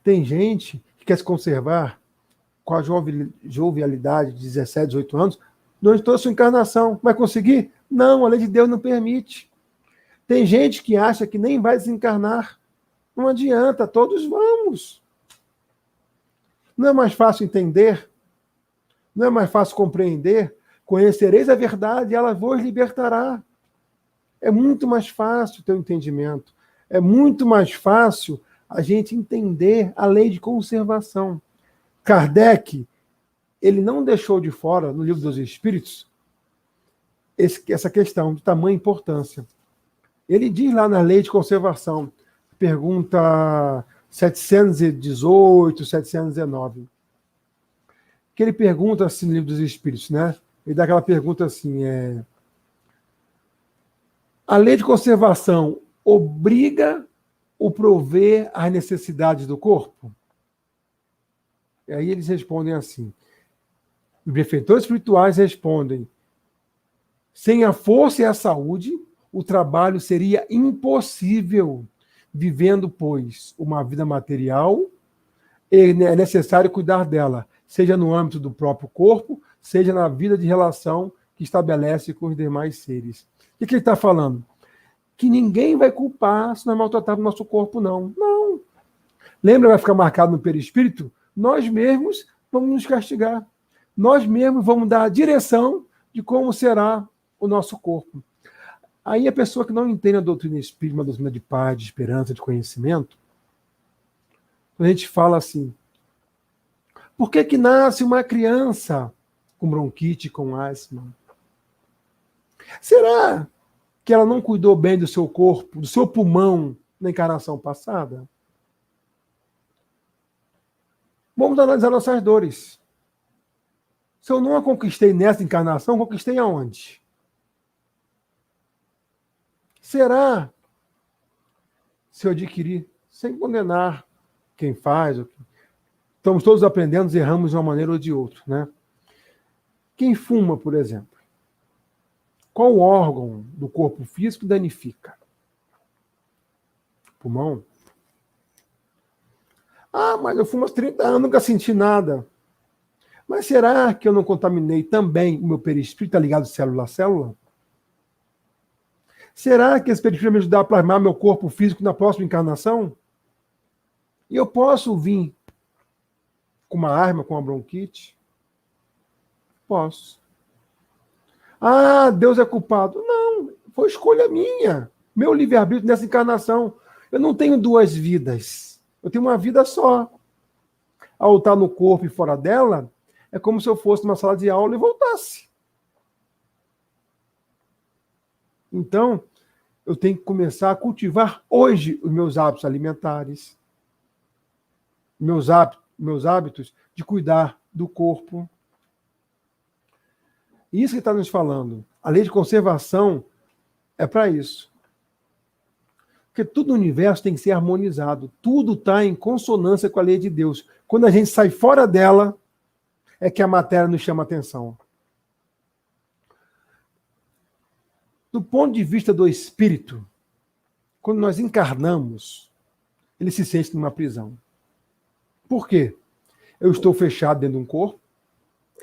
Tem gente que quer se conservar com a jovialidade de 17, 18 anos durante toda a sua encarnação. Vai conseguir? Não, a lei de Deus não permite. Tem gente que acha que nem vai desencarnar. Não adianta, todos vamos. Não é mais fácil entender? Não é mais fácil compreender? Conhecereis a verdade e ela vos libertará. É muito mais fácil ter um entendimento. É muito mais fácil a gente entender a lei de conservação. Kardec, ele não deixou de fora, no Livro dos Espíritos, essa questão de tamanha importância. Ele diz lá na lei de conservação, pergunta 718, 719, que ele pergunta assim no Livro dos Espíritos, né? Ele dá aquela pergunta assim, a lei de conservação obriga o prover às necessidades do corpo? E aí eles respondem assim, os benfeitores espirituais respondem, sem a força e a saúde, o trabalho seria impossível, vivendo, pois, uma vida material, é necessário cuidar dela, seja no âmbito do próprio corpo, seja na vida de relação que estabelece com os demais seres. O que ele está falando? Que ninguém vai culpar se nós maltratarmos o nosso corpo, não. Não. Lembra, vai ficar marcado no perispírito? Nós mesmos vamos nos castigar. Nós mesmos vamos dar a direção de como será o nosso corpo. Aí a pessoa que não entende a doutrina espírita, uma doutrina de paz, de esperança, de conhecimento, a gente fala assim, por que nasce uma criança com bronquite, com asma? Será que ela não cuidou bem do seu corpo, do seu pulmão na encarnação passada? Vamos analisar nossas dores. Se eu não a conquistei nessa encarnação, conquistei aonde? Será se eu adquirir, sem condenar quem faz? Estamos todos aprendendo, erramos de uma maneira ou de outra, né? Quem fuma, por exemplo, qual órgão do corpo físico danifica? Pulmão? Ah, mas eu fumo há 30 anos, nunca senti nada. Mas será que eu não contaminei também o meu perispírito, está ligado célula a célula? Será que esse perispírito vai me ajudar a plasmar meu corpo físico na próxima encarnação? E eu posso vir com uma arma, com uma bronquite? Posso. Ah, Deus é culpado. Não, foi escolha minha. Meu livre-arbítrio nessa encarnação. Eu não tenho duas vidas. Eu tenho uma vida só. Ao estar no corpo e fora dela, é como se eu fosse numa sala de aula e voltasse. Então, eu tenho que começar a cultivar hoje os meus hábitos alimentares, meus hábitos de cuidar do corpo. Isso que está nos falando. A lei de conservação é para isso. Porque tudo no universo tem que ser harmonizado. Tudo está em consonância com a lei de Deus. Quando a gente sai fora dela, é que a matéria nos chama a atenção. Do ponto de vista do espírito, quando nós encarnamos, ele se sente numa prisão. Por quê? Eu estou fechado dentro de um corpo,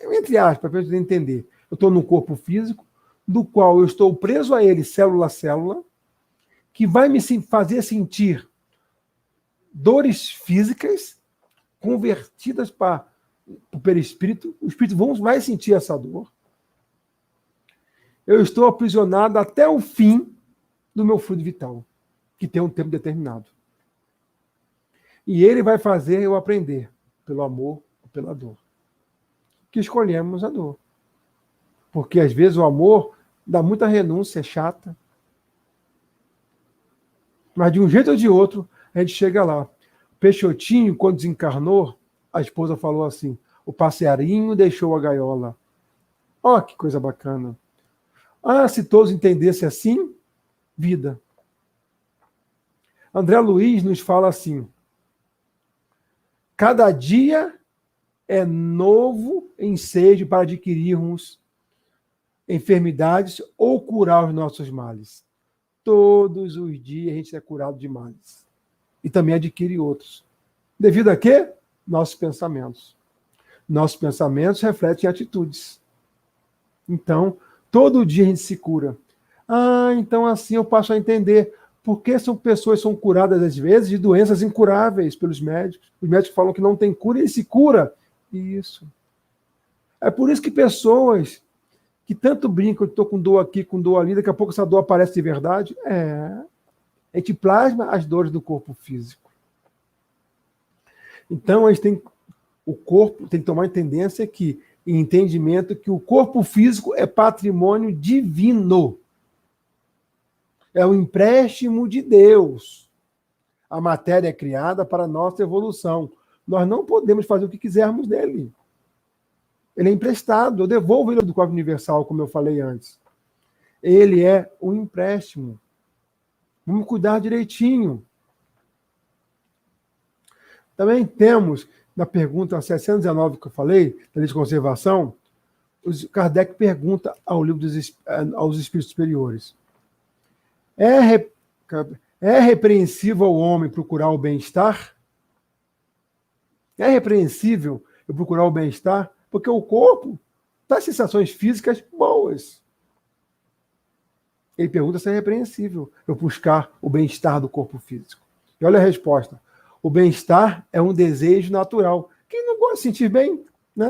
entre aspas, para você entender. Eu estou num corpo físico, do qual eu estou preso a ele, célula a célula, que vai me fazer sentir dores físicas convertidas para o perispírito. O espírito vai sentir essa dor. Eu estou aprisionado até o fim do meu fluido vital, que tem um tempo determinado. E ele vai fazer eu aprender, pelo amor ou pela dor. Que escolhemos a dor. Porque às vezes o amor dá muita renúncia, é chata. Mas de um jeito ou de outro, a gente chega lá. Peixotinho, quando desencarnou, a esposa falou assim, o passarinho deixou a gaiola. Ó, que coisa bacana. Ah, se todos entendessem assim, vida. André Luiz nos fala assim: cada dia é novo ensejo para adquirirmos enfermidades ou curar os nossos males. Todos os dias a gente é curado de males. E também adquire outros. Devido a quê? Nossos pensamentos. Nossos pensamentos refletem atitudes. Então, todo dia a gente se cura. Então assim eu passo a entender por que pessoas são curadas às vezes de doenças incuráveis pelos médicos. Os médicos falam que não tem cura e ele se cura. Isso. É por isso que pessoas que tanto brincam, estou com dor aqui, com dor ali, daqui a pouco essa dor aparece de verdade. A gente plasma as dores do corpo físico. Então, o corpo tem que tomar tendência aqui, e entendimento que o corpo físico é patrimônio divino. É um empréstimo de Deus. A matéria é criada para a nossa evolução. Nós não podemos fazer o que quisermos dele. Ele é emprestado, eu devolvo ele do código universal, como eu falei antes. Ele é um empréstimo. Vamos cuidar direitinho. Também temos, na pergunta 719 que eu falei, da lei de conservação, Kardec pergunta aos espíritos superiores: é repreensível ao homem procurar o bem-estar? É repreensível eu procurar o bem-estar? Porque o corpo dá sensações físicas boas. Ele pergunta se é repreensível eu buscar o bem-estar do corpo físico. E olha a resposta. O bem-estar é um desejo natural. Quem não gosta de se sentir bem, né?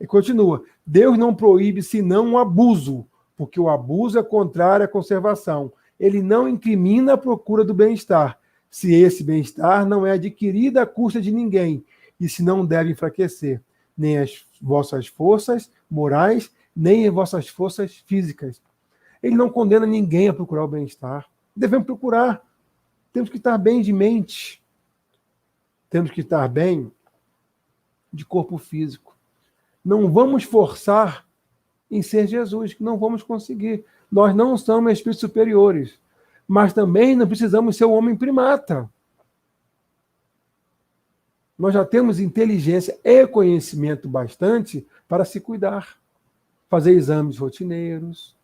E continua. Deus não proíbe senão o abuso, porque o abuso é contrário à conservação. Ele não incrimina a procura do bem-estar, se esse bem-estar não é adquirido à custa de ninguém, e se não deve enfraquecer nem as vossas forças morais, nem as vossas forças físicas. Ele não condena ninguém a procurar o bem-estar. Devemos procurar. Temos que estar bem de mente. Temos que estar bem de corpo físico. Não vamos forçar em ser Jesus, que não vamos conseguir. Nós não somos espíritos superiores, mas também não precisamos ser o homem primata. Nós já temos inteligência e conhecimento bastante para se cuidar, fazer exames rotineiros.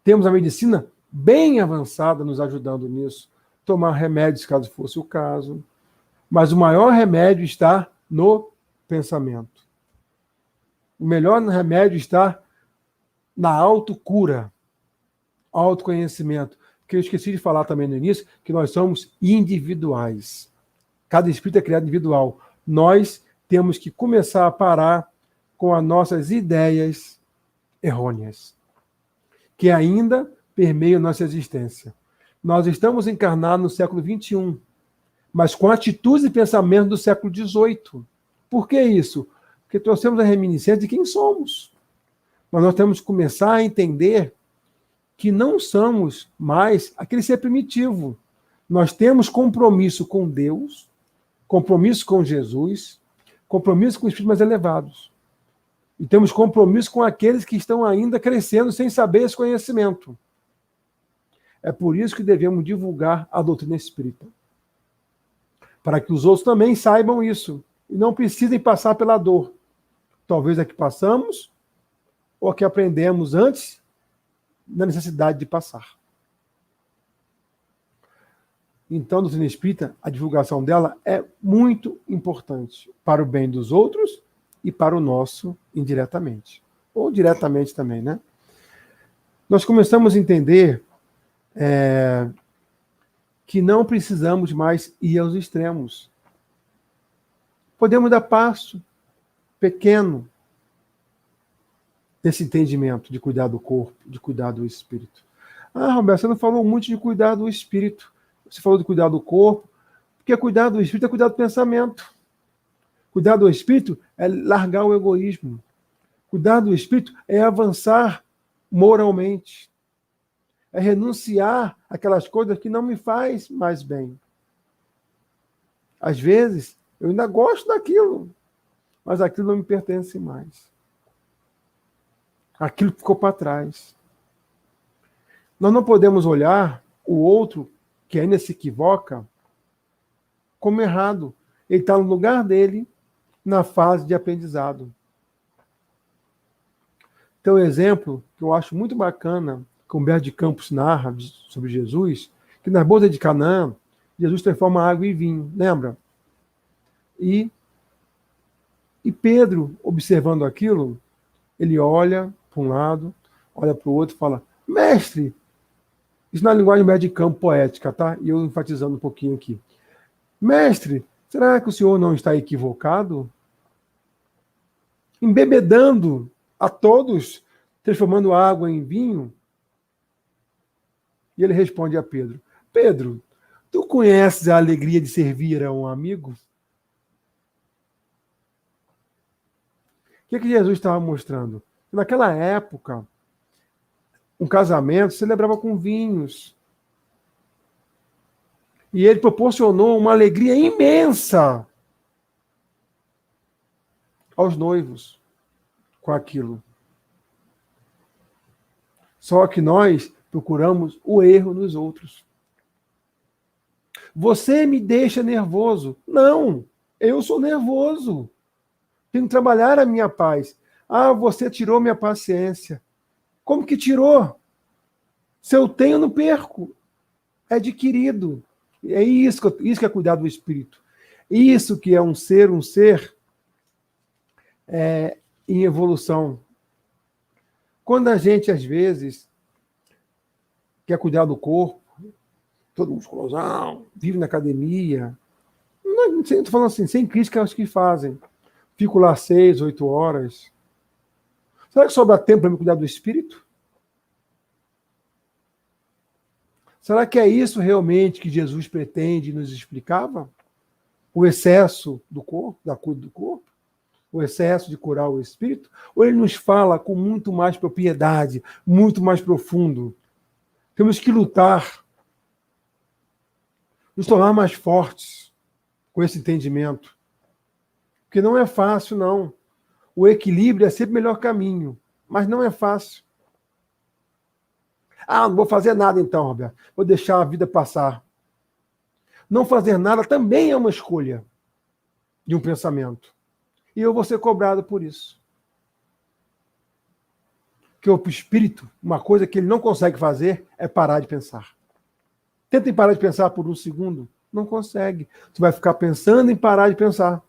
Temos a medicina bem avançada nos ajudando nisso, tomar remédios caso fosse o caso. Mas o maior remédio está no pensamento. O melhor remédio está na autocura, autoconhecimento. Porque eu esqueci de falar também no início que nós somos individuais. Cada espírito é criado individual. Nós temos que começar a parar com as nossas ideias errôneas, que ainda permeiam nossa existência. Nós estamos encarnados no século XXI, mas com atitudes e pensamentos do século XVIII. Por que isso? Porque trouxemos a reminiscência de quem somos. Mas nós temos que começar a entender que não somos mais aquele ser primitivo. Nós temos compromisso com Deus, compromisso com Jesus, compromisso com os espíritos mais elevados. E temos compromisso com aqueles que estão ainda crescendo sem saber esse conhecimento. É por isso que devemos divulgar a doutrina espírita. Para que os outros também saibam isso. E não precisem passar pela dor. Talvez a que passamos, ou a que aprendemos antes da necessidade de passar. Então, a doutrina espírita, a divulgação dela é muito importante para o bem dos outros e para o nosso indiretamente. Ou diretamente também, né? Nós começamos a entender que não precisamos mais ir aos extremos. Podemos dar passo pequeno nesse entendimento de cuidar do corpo, de cuidar do espírito. Roberto, você não falou muito de cuidar do espírito. Você falou de cuidar do corpo, porque cuidar do espírito é cuidar do pensamento. Cuidar do espírito é largar o egoísmo. Cuidar do espírito é avançar moralmente. É renunciar àquelas coisas que não me faz mais bem. Às vezes, eu ainda gosto daquilo, mas aquilo não me pertence mais. Aquilo ficou para trás. Nós não podemos olhar o outro que ainda se equivoca, como errado. Ele está no lugar dele, na fase de aprendizado. Então, um exemplo que eu acho muito bacana, que Humberto de Campos narra sobre Jesus, que nas bodas de Canaã, Jesus transforma água em vinho, lembra? E Pedro, observando aquilo, ele olha para um lado, olha para o outro e fala, mestre, isso na linguagem Humberto de Campos poética, tá? E eu enfatizando um pouquinho aqui. Mestre, será que o senhor não está equivocado? Embebedando a todos, transformando água em vinho? E ele responde a Pedro, Pedro, tu conheces a alegria de servir a um amigo? O que Jesus estava mostrando? Naquela época, um casamento se celebrava com vinhos. E ele proporcionou uma alegria imensa aos noivos com aquilo. Só que nós procuramos o erro nos outros. Você me deixa nervoso. Não, eu sou nervoso. Tenho que trabalhar a minha paz. Ah, você tirou minha paciência. Como que tirou? Se eu tenho, eu não perco. É adquirido. É isso que é cuidar do espírito. Isso que é um ser em evolução. Quando a gente, às vezes, quer cuidar do corpo, todo musculosão, vive na academia, não estou falando assim, sem crítica aos que fazem. Fico lá 6, 8 horas. Será que sobra tempo para me cuidar do espírito? Será que é isso realmente que Jesus pretende e nos explicava? O excesso do corpo, da cura do corpo? O excesso de curar o espírito? Ou ele nos fala com muito mais propriedade, muito mais profundo? Temos que lutar, nos tornar mais fortes com esse entendimento. Porque não é fácil, não. O equilíbrio é sempre o melhor caminho, mas não é fácil. Ah, não vou fazer nada então, Roberto. Vou deixar a vida passar. Não fazer nada também é uma escolha de um pensamento. E eu vou ser cobrado por isso. Porque o espírito, uma coisa que ele não consegue fazer é parar de pensar. Tentem parar de pensar por um segundo. Não consegue. Você vai ficar pensando em parar de pensar.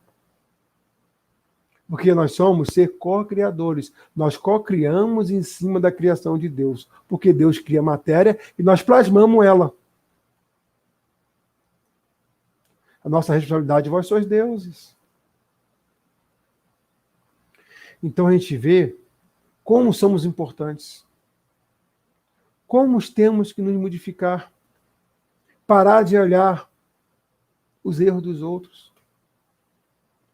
Porque nós somos ser co-criadores. Nós co-criamos em cima da criação de Deus. Porque Deus cria matéria e nós plasmamos ela. A nossa responsabilidade, vós sois deuses. Então a gente vê como somos importantes. Como temos que nos modificar. Parar de olhar os erros dos outros.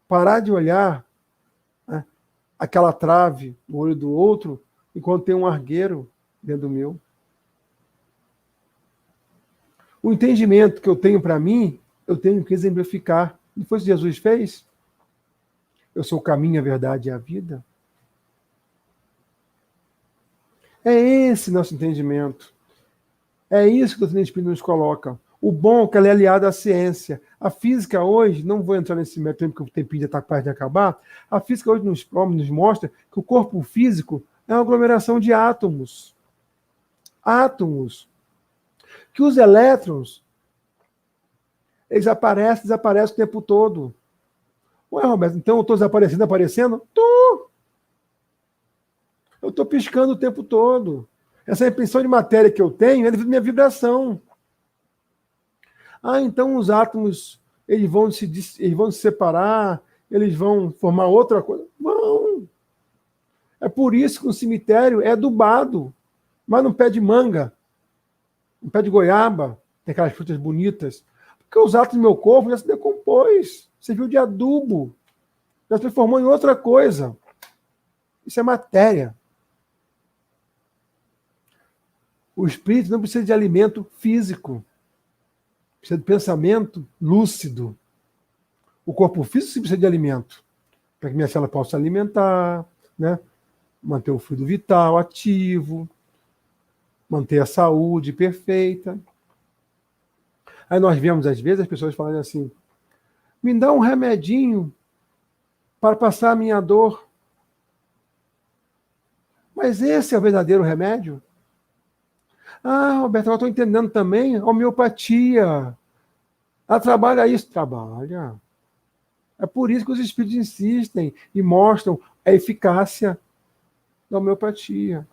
Parar de olhar aquela trave no olho do outro, enquanto tem um argueiro dentro do meu. O entendimento que eu tenho para mim, eu tenho que exemplificar. Não foi isso que Jesus fez? Eu sou o caminho, a verdade e a vida. É esse nosso entendimento. É isso que o doutrina espírita nos coloca. O bom é que ela é aliada à ciência. A física hoje, não vou entrar nesse método porque o tempinho já está perto de acabar, a física hoje nos mostra que o corpo físico é uma aglomeração de átomos. Átomos. Que os elétrons, eles aparecem, desaparecem o tempo todo. Ué, Roberto, então eu estou desaparecendo, aparecendo? Estou. Eu estou piscando o tempo todo. Essa impressão de matéria que eu tenho é devido à minha vibração. Ah, então os átomos eles vão se separar, eles vão formar outra coisa? Vão. É por isso que o cemitério é adubado, mas no pé de manga, no pé de goiaba, tem aquelas frutas bonitas, porque os átomos do meu corpo já se decompôs, serviu de adubo, já se transformou em outra coisa. Isso é matéria. O espírito não precisa de alimento físico. Precisa de pensamento lúcido. O corpo físico sim precisa de alimento. Para que minha célula possa se alimentar, né? Manter o fluido vital ativo, manter a saúde perfeita. Aí nós vemos, às vezes, as pessoas falando assim, me dá um remedinho para passar a minha dor. Mas esse é o verdadeiro remédio? Ah, Roberto, eu estou entendendo também a homeopatia. Ela trabalha isso? Trabalha. É por isso que os espíritos insistem e mostram a eficácia da homeopatia.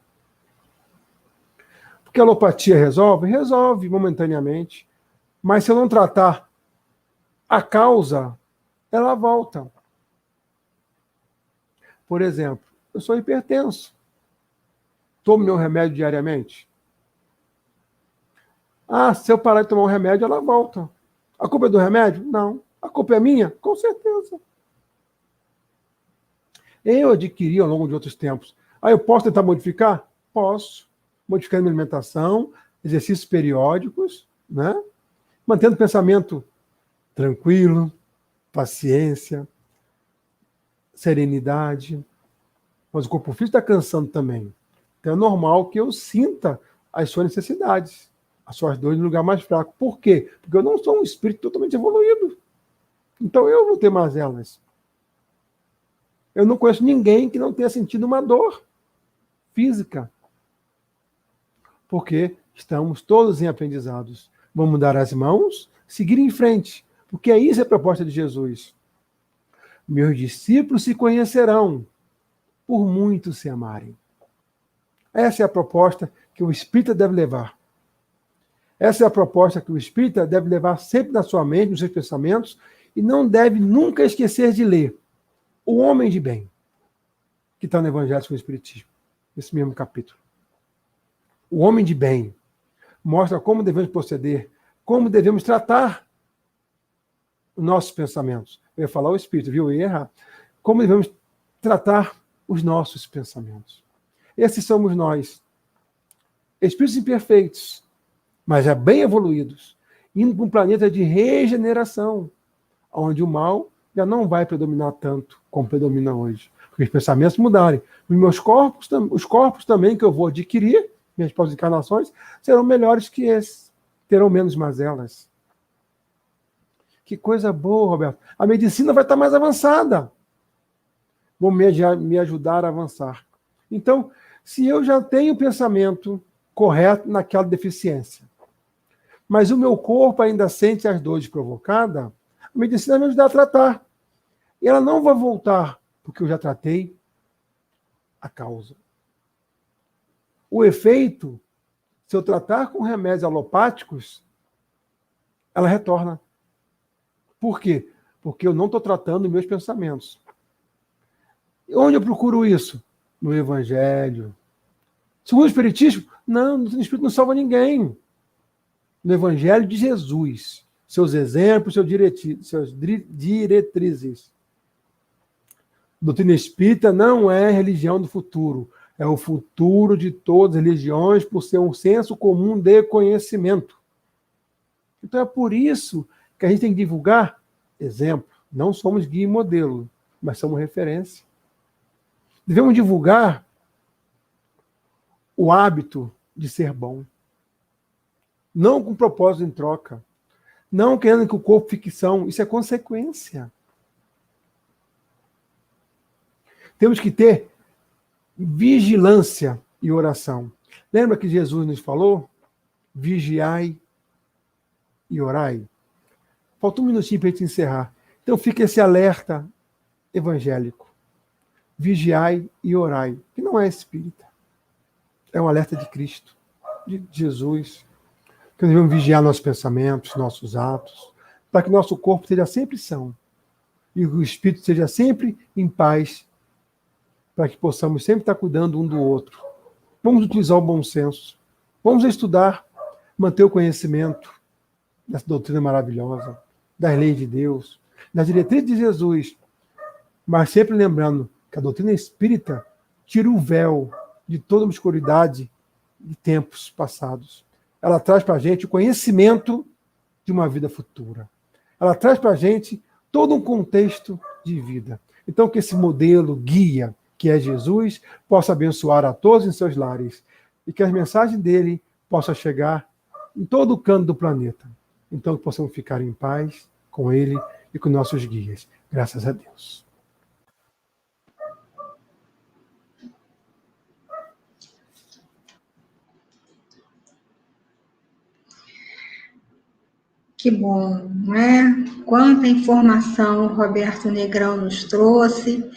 Porque a alopatia resolve? Resolve momentaneamente. Mas se eu não tratar a causa, ela volta. Por exemplo, eu sou hipertenso. Tomo meu remédio diariamente. Ah, se eu parar de tomar o remédio, ela volta. A culpa é do remédio? Não. A culpa é minha? Com certeza. Eu adquiri ao longo de outros tempos. Ah, eu posso tentar modificar? Posso. Modificando minha alimentação, exercícios periódicos, né? Mantendo o pensamento tranquilo, paciência, serenidade. Mas o corpo físico está cansando também. Então é normal que eu sinta as suas necessidades, as suas dores no lugar mais fraco. Por quê? Porque eu não sou um espírito totalmente evoluído. Então eu vou ter mazelas. Eu não conheço ninguém que não tenha sentido uma dor física. Porque estamos todos em aprendizados. Vamos dar as mãos, seguir em frente. Porque isso é a proposta de Jesus. Meus discípulos se conhecerão, por muito se amarem. Essa é a proposta que o espírita deve levar. Essa é a proposta que o espírita deve levar sempre na sua mente, nos seus pensamentos, e não deve nunca esquecer de ler O Homem de Bem, que está no Evangelho segundo o Espiritismo, nesse mesmo capítulo. O Homem de Bem mostra como devemos proceder, como devemos tratar os nossos pensamentos. Eu ia falar o espírito, viu? Eu ia errar. Como devemos tratar os nossos pensamentos. Esses somos nós. Espíritos imperfeitos, mas já bem evoluídos, indo para um planeta de regeneração, onde o mal já não vai predominar tanto como predomina hoje. Porque os pensamentos mudarem. Os meus corpos, os corpos também que eu vou adquirir, minhas próximas encarnações, serão melhores que esses. Terão menos mazelas. Que coisa boa, Roberto. A medicina vai estar mais avançada. Vão me ajudar a avançar. Então, se eu já tenho o pensamento correto naquela deficiência, mas o meu corpo ainda sente as dores provocadas, a medicina vai me ajudar a tratar. E ela não vai voltar, porque eu já tratei a causa. O efeito, se eu tratar com remédios alopáticos, ela retorna. Por quê? Porque eu não estou tratando meus pensamentos. Onde eu procuro isso? No Evangelho. Segundo o Espiritismo? Não, o Espírito não salva ninguém. No Evangelho de Jesus. Seus exemplos, suas diretrizes. A doutrina espírita não é religião do futuro. É o futuro de todas as religiões por ser um senso comum de conhecimento. Então é por isso que a gente tem que divulgar exemplo. Não somos guia e modelo, mas somos referência. Devemos divulgar o hábito de ser bom. Não com propósito em troca. Não querendo que o corpo fique são. Isso é consequência. Temos que ter vigilância e oração. Lembra que Jesus nos falou? Vigiai e orai. Falta um minutinho para a gente encerrar. Então fica esse alerta evangélico. Vigiai e orai. Que não é espírita. É um alerta de Cristo, de Jesus. Que devemos vigiar nossos pensamentos, nossos atos, para que nosso corpo seja sempre são. E o espírito seja sempre em paz, para que possamos sempre estar cuidando um do outro. Vamos utilizar o bom senso. Vamos estudar, manter o conhecimento dessa doutrina maravilhosa, das leis de Deus, das diretrizes de Jesus, mas sempre lembrando que a doutrina espírita tira o véu de toda a obscuridade de tempos passados. Ela traz para a gente o conhecimento de uma vida futura. Ela traz para a gente todo um contexto de vida. Então, que esse modelo guia, que é Jesus, possa abençoar a todos em seus lares e que as mensagens dele possam chegar em todo o canto do planeta. então que possamos ficar em paz com Ele e com nossos guias. Graças a Deus. Que bom, né? Quanta informação o Roberto Negrão nos trouxe,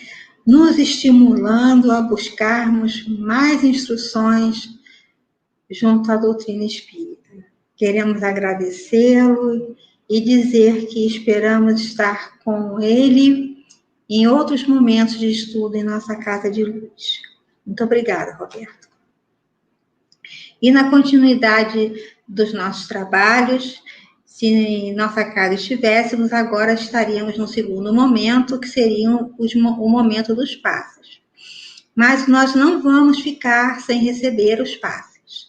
nos estimulando a buscarmos mais instruções junto à doutrina espírita. Queremos agradecê-lo e dizer que esperamos estar com ele em outros momentos de estudo em nossa Casa de Luz. Muito obrigada, Roberto. E na continuidade dos nossos trabalhos, se nossa casa estivéssemos, agora estaríamos no segundo momento, que seria o momento dos passes. Mas nós não vamos ficar sem receber os passes.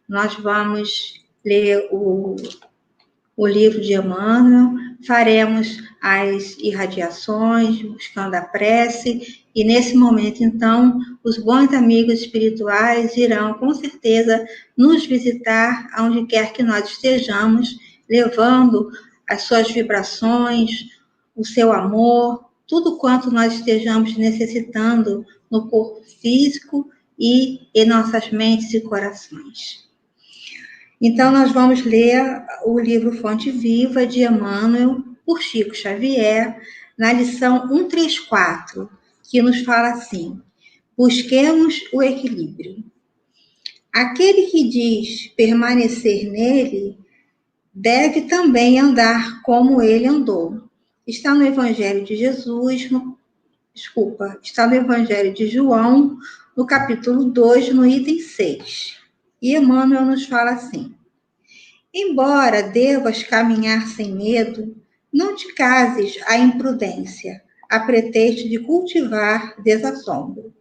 Nós vamos ler o livro de Emmanuel, faremos as irradiações, buscando a prece, e nesse momento, então, os bons amigos espirituais irão, com certeza, nos visitar aonde quer que nós estejamos, levando as suas vibrações, o seu amor, tudo quanto nós estejamos necessitando no corpo físico e em nossas mentes e corações. Então, nós vamos ler o livro Fonte Viva, de Emmanuel, por Chico Xavier, na lição 134, que nos fala assim: busquemos o equilíbrio. Aquele que diz permanecer nele, deve também andar como ele andou. Está no Evangelho de está no Evangelho de João, no capítulo 2, no item 6. E Emmanuel nos fala assim: embora devas caminhar sem medo, não te cases à imprudência, a pretexto de cultivar desassombro.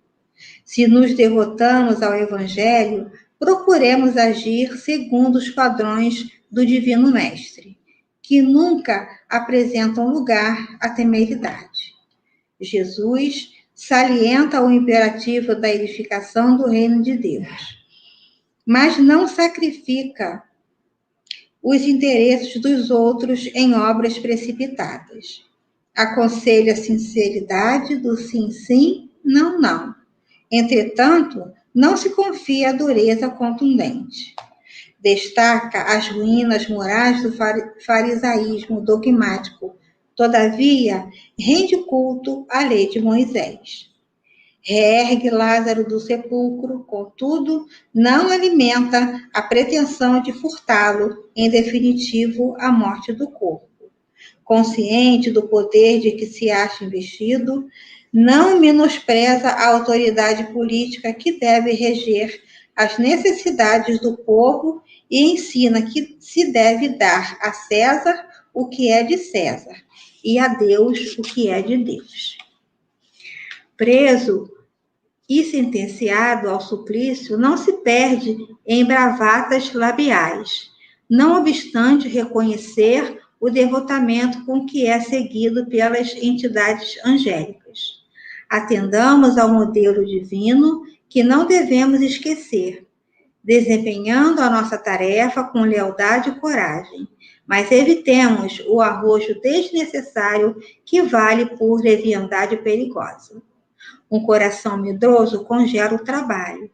Se nos devotamos ao Evangelho, procuremos agir segundo os padrões do Divino Mestre, que nunca apresentam lugar à temeridade. Jesus salienta o imperativo da edificação do reino de Deus, mas não sacrifica os interesses dos outros em obras precipitadas. Aconselha a sinceridade do sim, sim, não, não. Entretanto, não se confia à dureza contundente. Destaca as ruínas morais do farisaísmo dogmático. Todavia, rende culto à lei de Moisés. Reergue Lázaro do sepulcro, contudo, não alimenta a pretensão de furtá-lo, em definitivo, à morte do corpo. Consciente do poder de que se acha investido, não menospreza a autoridade política que deve reger as necessidades do povo e ensina que se deve dar a César o que é de César e a Deus o que é de Deus. Preso e sentenciado ao suplício, não se perde em bravatas labiais, não obstante reconhecer o devotamento com que é seguido pelas entidades angélicas. Atendamos ao modelo divino que não devemos esquecer, desempenhando a nossa tarefa com lealdade e coragem, mas evitemos o arrojo desnecessário que vale por leviandade perigosa. Um coração medroso congela o trabalho.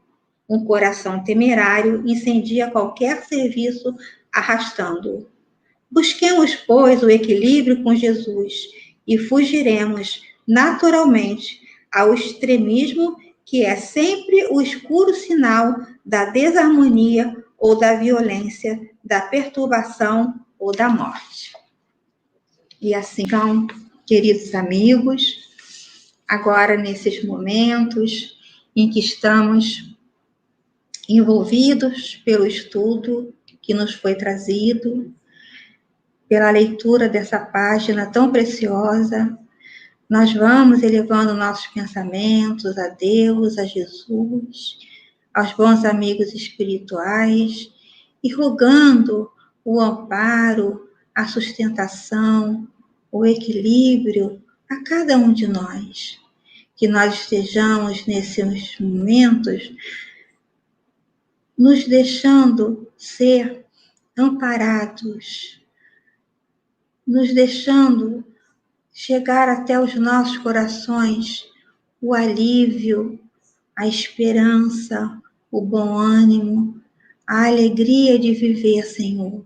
Um coração temerário incendia qualquer serviço, arrastando-o. Busquemos, pois, o equilíbrio com Jesus e fugiremos naturalmente ao extremismo, que é sempre o escuro sinal da desarmonia ou da violência, da perturbação ou da morte. E assim, então, queridos amigos, agora, nesses momentos em que estamos envolvidos pelo estudo que nos foi trazido, pela leitura dessa página tão preciosa, nós vamos elevando nossos pensamentos a Deus, a Jesus, aos bons amigos espirituais e rogando o amparo, a sustentação, o equilíbrio a cada um de nós, que nós estejamos nesses momentos nos deixando ser amparados, nos deixando chegar até os nossos corações o alívio, a esperança, o bom ânimo, a alegria de viver, Senhor.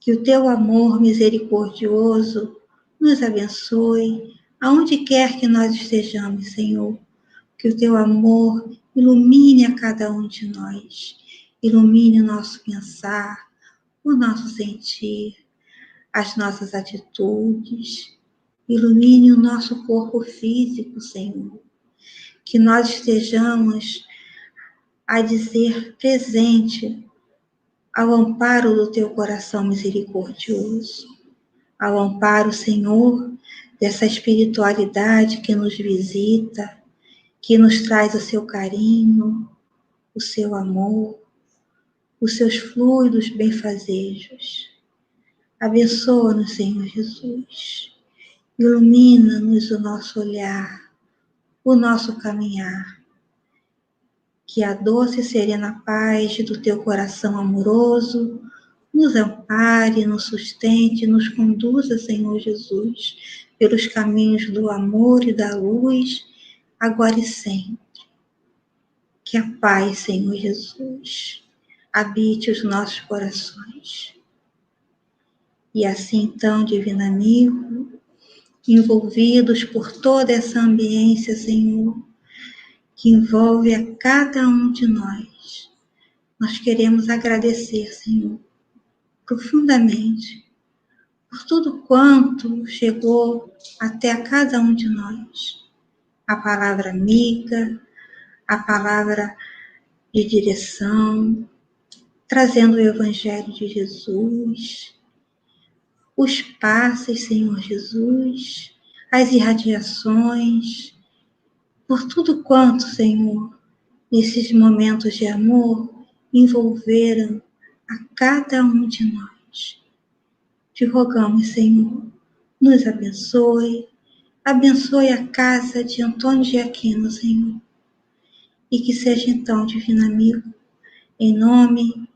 Que o teu amor misericordioso nos abençoe, aonde quer que nós estejamos, Senhor. Que o teu amor ilumine a cada um de nós, ilumine o nosso pensar, o nosso sentir, as nossas atitudes, ilumine o nosso corpo físico, Senhor. Que nós estejamos a dizer presente ao amparo do teu coração misericordioso, ao amparo, Senhor, dessa espiritualidade que nos visita, que nos traz o seu carinho, o seu amor, os seus fluidos benfazejos. Abençoa-nos, Senhor Jesus. Ilumina-nos o nosso olhar, o nosso caminhar. Que a doce e serena paz do teu coração amoroso nos ampare, nos sustente, nos conduza, Senhor Jesus, pelos caminhos do amor e da luz, agora e sempre. Que a paz, Senhor Jesus, habite os nossos corações. E assim, então, divino amigo, envolvidos por toda essa ambiência, Senhor, que envolve a cada um de nós, nós queremos agradecer, Senhor, profundamente, por tudo quanto chegou até a cada um de nós. A palavra amiga, a palavra de direção, trazendo o Evangelho de Jesus, os passes, Senhor Jesus, as irradiações, por tudo quanto, Senhor, nesses momentos de amor, envolveram a cada um de nós. Te rogamos, Senhor, nos abençoe, abençoe a casa de Antônio de Aquino, Senhor, e que seja então, divino amigo, em nome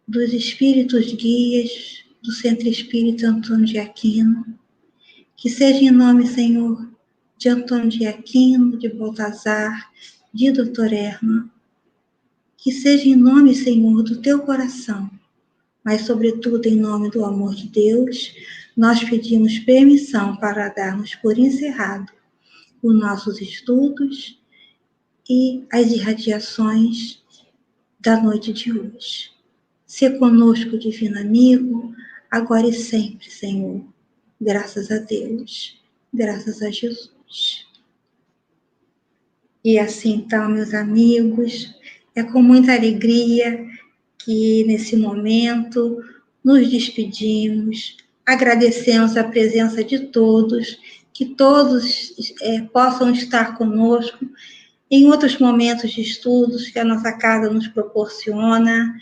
dos espíritos guias do Centro Espírita Antônio de Aquino, que seja em nome, Senhor, de Antônio de Aquino, de Baltazar, de Dr. Herman, que seja em nome, Senhor, do teu coração, mas sobretudo em nome do amor de Deus, nós pedimos permissão para darmos por encerrado os nossos estudos e as irradiações da noite de hoje. Se conosco, divino amigo, agora e sempre, Senhor. Graças a Deus, graças a Jesus. E assim, então, meus amigos, é com muita alegria que nesse momento nos despedimos, agradecemos a presença de todos, que todos possam estar conosco em outros momentos de estudos que a nossa casa nos proporciona.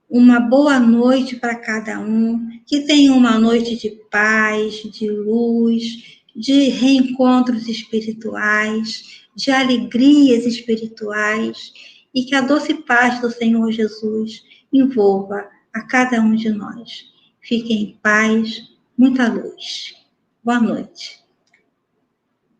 Uma boa noite para cada um, que tenha uma noite de paz, de luz, de reencontros espirituais, de alegrias espirituais, e que a doce paz do Senhor Jesus envolva a cada um de nós. Fiquem em paz, muita luz. Boa noite.